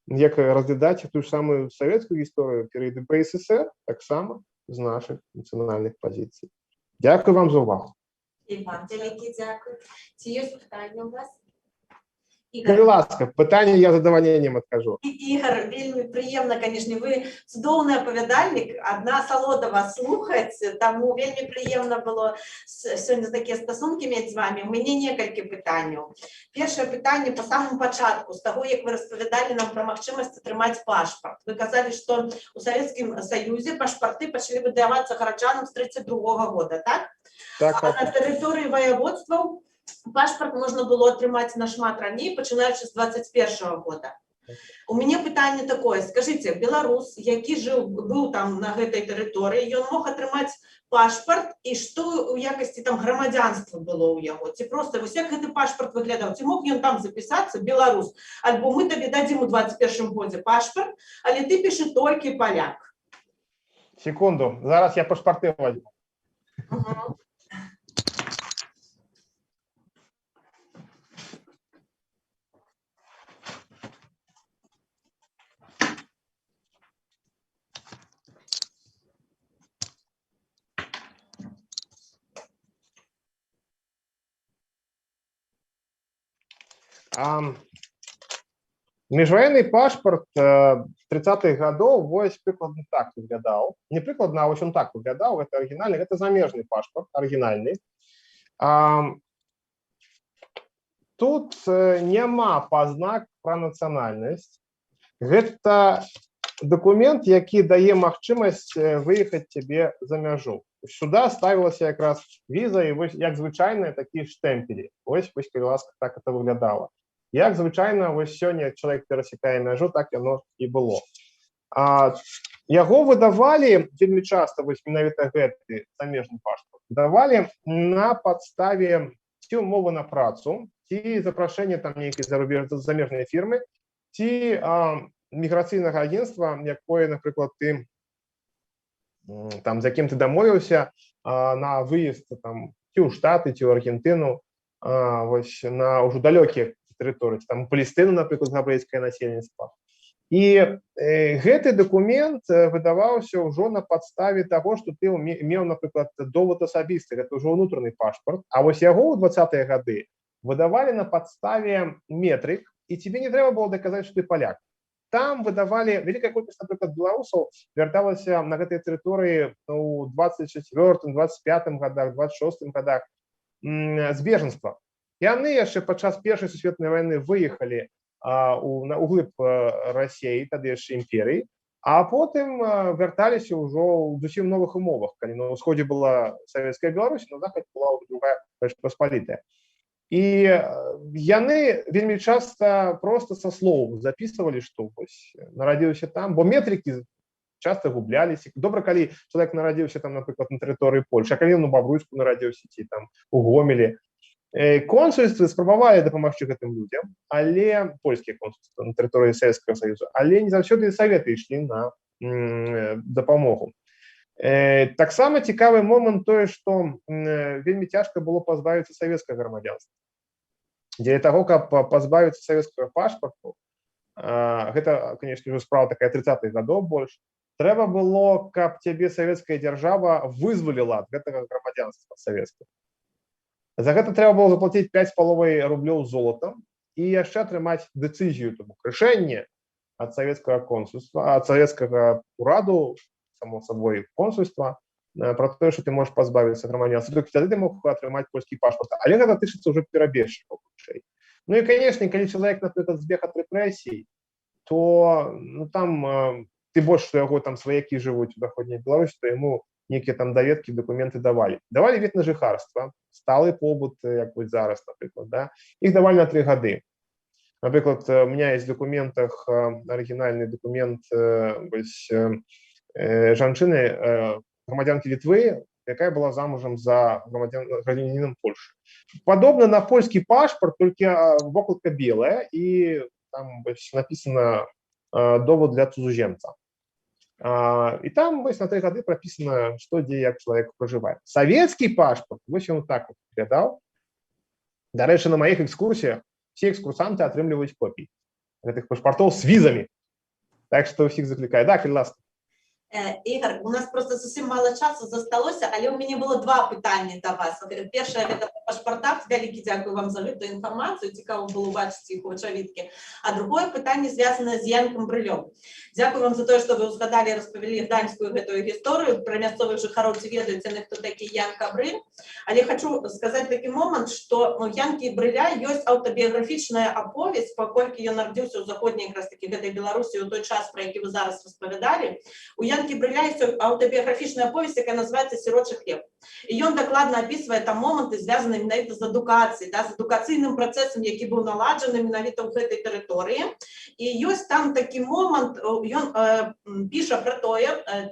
як разглядаць ту ж самую савецкую гісторыю перыяду БССР, таксама з нашых нацыянальных пазіцый. Дзякую вам за ўвагу.
І вам вялікі дзякуй. Ці ёсць пытанні ў вас?
Калі ласка, пытанне я з задавальненнем адкажу.
Ігор, вельмі прыемна, канешне, вы цудоўны апавядальнік, адна асалода вас слухаць, таму вельмі прыемна было сёння такія стасункі мець з вамі. У мяне некалькі пытанняў. Першае пытанне па самому пачатку, з таго, як вы распавядалі нам пра магчымасць атрымаць пашпарт. Вы казалі, што ў Савецкім Саюзе пашпарты пачалі выдавацца гараджанам з 32-го года, так?
Так.
А на тэрыторыі ваяводстваў пашпарт можна было атрымаць нашмат раней, пачынаючы з 21-го года. У мяне пытанне такое, скажыце, беларус, які быў там на гэтай тэрыторыі, ён мог атрымаць пашпарт, і што ў якасці там грамадзянства было ў яго? Ці проста вось як гэты пашпарт выглядаў? Ці мог ён там запісацца, беларус? Альбо мы табе дадзім у 21-м годзе пашпарт, але ты пішы толькі паляк.
Секунду, зараз я пашпарты возьму. Міжваенны пашпарт 30-х гадоў вось прыкладна так выглядаў. Не прыкладна, а вось он так выглядаў, гэта арыгінальны, гэта замежны пашпарт, арыгінальны. Тут няма пазнак пра нацыянальнасць. Гэта дакумент, які дае магчымасць выехаць цябе за мяжу. Сюда ставілася якраз віза, і вось як звычайныя такія штэмпелі. Вось, калі ласка, так это выглядала. Як звычайна, вось сёння чалавек перасякае мяжу, так яно і было. Яго выдавалі вельмі часта, вось менавіта гэты замежны пашпарт, выдавалі на падставе ці умовы на працу, ці запрашэння там нейкай замежнай фірмы, ці міграцыйнага агенцтва, якое, напрыклад, ты там, за кім ты дамовіўся на выезд там, ці ў Штаты, ці ў Аргентыну, вось на ўжо далёкія тэрыторыі, там у Палестыну, напрыклад, габрэйскае насельніцтва. І гэты дакумент выдаваўся ўжо на падставе таго, што ты меў, напрыклад, довад асабісты, гэта ўжо ўнутраны пашпарт, а вось яго ў 20-е гады выдавалі на падставе метрык, і тебе не трэба было даказаць, што ты паляк. Там выдавалі, вялікая колькасць, напрыклад, беларусаў вярталася на гэтай тэрыторыі ў 24-м, 25-м годах, 26-м годах з бежанства. Яны яшчэ падчас Першай сусветнай вайны выехалі углыб Расіі, тады яшчэ імперыі, а потым вярталіся ўжо ў зусім новых умовах, калі на ўсходзе была савецкая Беларусь, на захадзе была другая Рэч Паспалітая. І яны вельмі часта проста са слоў запісвалі, што вось нарадзіўся там, бо метрыкі часта губляліся. Добра, калі чалавек нарадзіўся там, напрыклад, на тэрыторыі Польшы, а калі ён у Бабруйску нарадзіўся, ці там у Гомелі. Консульствы спрабавалі дапамагчы гэтым людзям, але польскія консульствы на тэрыторыі Савецкага Саюза, але не заўсёды саветы ішлі на дапамогу. Таксама цікавы момант тое, што вельмі цяжка было пазбавіцца савецкага грамадзянства. Дзеля таго, каб пазбавіцца савецкага пашпарту, гэта, конечно, ўжо справа такая 30-х гадоў больш, трэба было, каб цябе савецкая дзяржава вызваліла ад гэтага грамадзянства савецкага. За гэта трэба было заплаціць 5,5 рублёў золатам і яшчэ атрымаць дэцызію, тому рашэнне ад савецкага консульства, ад савецкага ураду, само собой консульства, про тое, што ты можаш пазбавіцца грамадзянства. Толькі тады ты мог атрымаць польскі пашпарт. Але гэта тычыцца ўжо перабежчыкаў хутчэй. Ну і, конечно, калі чалавек, напрыклад, збег ад рэпрэсій, то там ты больш, што яго там сваякі жывуць у заходняй Беларусі, то яму некія там даведкі, дакументы давалі. Давалі від на жыхарства, сталы побыт, як вось зараз, напрыклад, да? Іх давалі на 3 гады. Напрыклад, у меня есть в документах оригинальный документ жанчыны, грамадзянкі Літвы, якая была замужам за грамадзянином Польши. Подобно на польский пашпарт, только вокладка белая, и там написано «довод для цудземца». И там на 3 гады прописано, что, где, як человек проживает. Советский пашпарт, вось он так вот выглядал. До речі, на моих экскурсиях все экскурсанты атрымліваюць копии этих пашпартов с визами. Так что всех закликаю. Да, Кирилл.
Ігор, у нас просто зовсім мало часу засталося, але у мене було 2 питання до вас. Перше, це по пашпартах. Велике дякую вам за эту інформацію. Цікаво було бачити їх очевидки. А друге питання зв'язане з Янком Брилем. Дякую вам за те, що ви згадали і розповіли гданську эту історію про місцевих жихарів, ці ведають, хто такий Янка Бриль. Але хочу сказати такий момент, що у Янки Бриля є автобіографічна оповість, поскольку він народився у заходній якраз таки в Білорусі у той час, про який ви зараз розповідали. У Янки Бриля есть автобиографичная повесть, которая называется «Сиротчий хлеб». И он докладно описывает там моменты, звязанные именно з адукацией, да, з адукаційним процесом, який був наладжений именно в этой території. І есть там такий момент, он пише про то,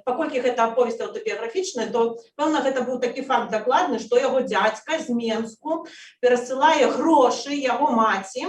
поскольку это повесть автобиографичная, то, певно, это був такий факт докладний, що його дядька з Менську пересилає гроші його маті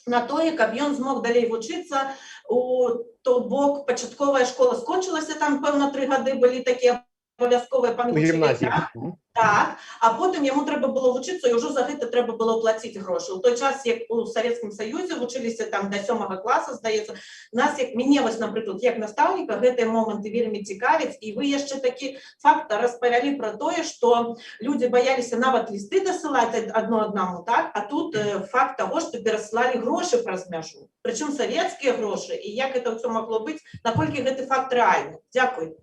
на то, каб ён змог далей вучыцца у то бок пачатковая школа скончылася, там пэўна 3 гады былі такія абавязковыя памяткі. Так, а потым яму трэба было вучыцца, і ўжо за гэта трэба было плаціць грошы. У той час, як у Савецкім Саюзе вучыліся там да 7-го класа, здаецца, нас, як мяне, вось, напрыклад, як настаўніка, гэтыя моманты вельмі цікавяць, і вы яшчэ такі факт распавялі пра тое, што людзі баяліся нават лісты дасылаць адно аднаму, так? А тут факт таго, што перасылалі грошы праз мяжу. Прычым савецкія грошы, і як гэта ўсё магло быць, наколькі гэты факт рэальны. Дзякуй.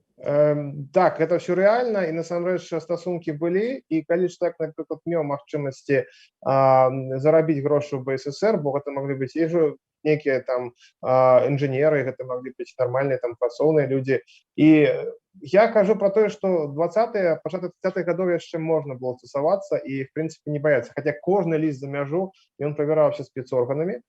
Так, это все реально, и насамрэч стасункі былі, і калі чалавек, напрыклад, меў магчымасці зарабіць грошы ў БССР, бо гэта маглі быць і некія там інжынеры, гэта маглі быць нармальныя там працоўныя людзі. І я кажу про тое, што 20-е, пачатак 30-х гадоў яшчэ можна было стасавацца і, в прынцыпе, не баяцца. Хаця кожны ліст за мяжу, ён правяраўся спецорганамі.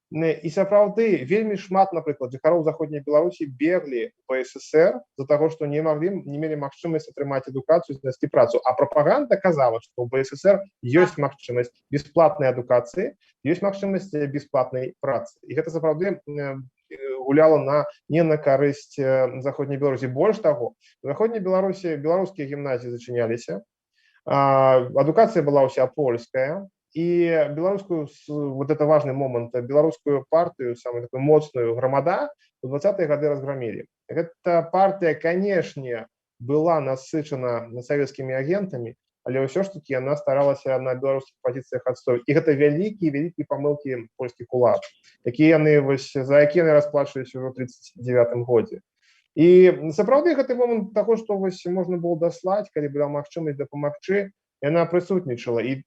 І сапраўды вельмі шмат, напрыклад, жыхароў заходняй Беларусі беглі ў БССР за таго, што не мелі магчымасць атрымаць адукацыю, знайсці працу. А прапаганда казала, што ў БССР ёсць магчымасць бясплатнай адукацыі, ёсць магчымасць бясплатнай працы. І гэта сапраўды гуляла не на карысць заходняй Беларусі. Больш таго, у заходняй Беларусі беларускія гімназіі зачыняліся, адукацыя была ўся польская. И белорусскую, вот это важный момент, белорусскую партию, самую такую моцную громада в 20-е годы разгромили. Эта партия, конечно, была насычена советскими агентами, але ўсё ж таки она старалась на белорусских позициях отстоять. И это великие помылки польских улад, якія яны, за якія яны расплачваліся ўжо ў 39-м годзе. І сапраўды гэты момент таго, што можна было даслаць, калі была магчымасць дапамагчы, яна прысутнічала. І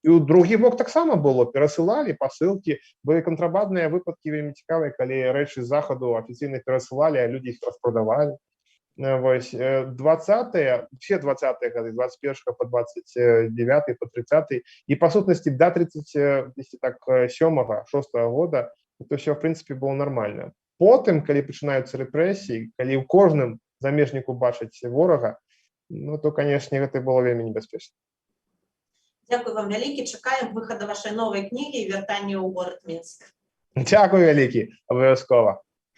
ў другі бок таксама было, перасылалі пасылкі, былі кантрабандныя выпадкі вельмі цікавыя, калі рэчы з захаду афіцыйна перасылалі, а людзі іх распрадавалі. Вось 20-е, все 20-е гады, 21-го по 29-й, по 30-й, і па сутнасці да 37-го, 6-го года, это все, в прынцыпе, было нормально. Потым, калі пачынаюцца рэпрэсіі, калі ў кожным замежніку бачаць ворага, ну, то, канешне, гэта было вельмі небяспечна.
Дякую вам вялікі, чакаем выхаду вашай новай кнігі і вяртання ў горад Мінск.
Дякую вялікі, абавязкова.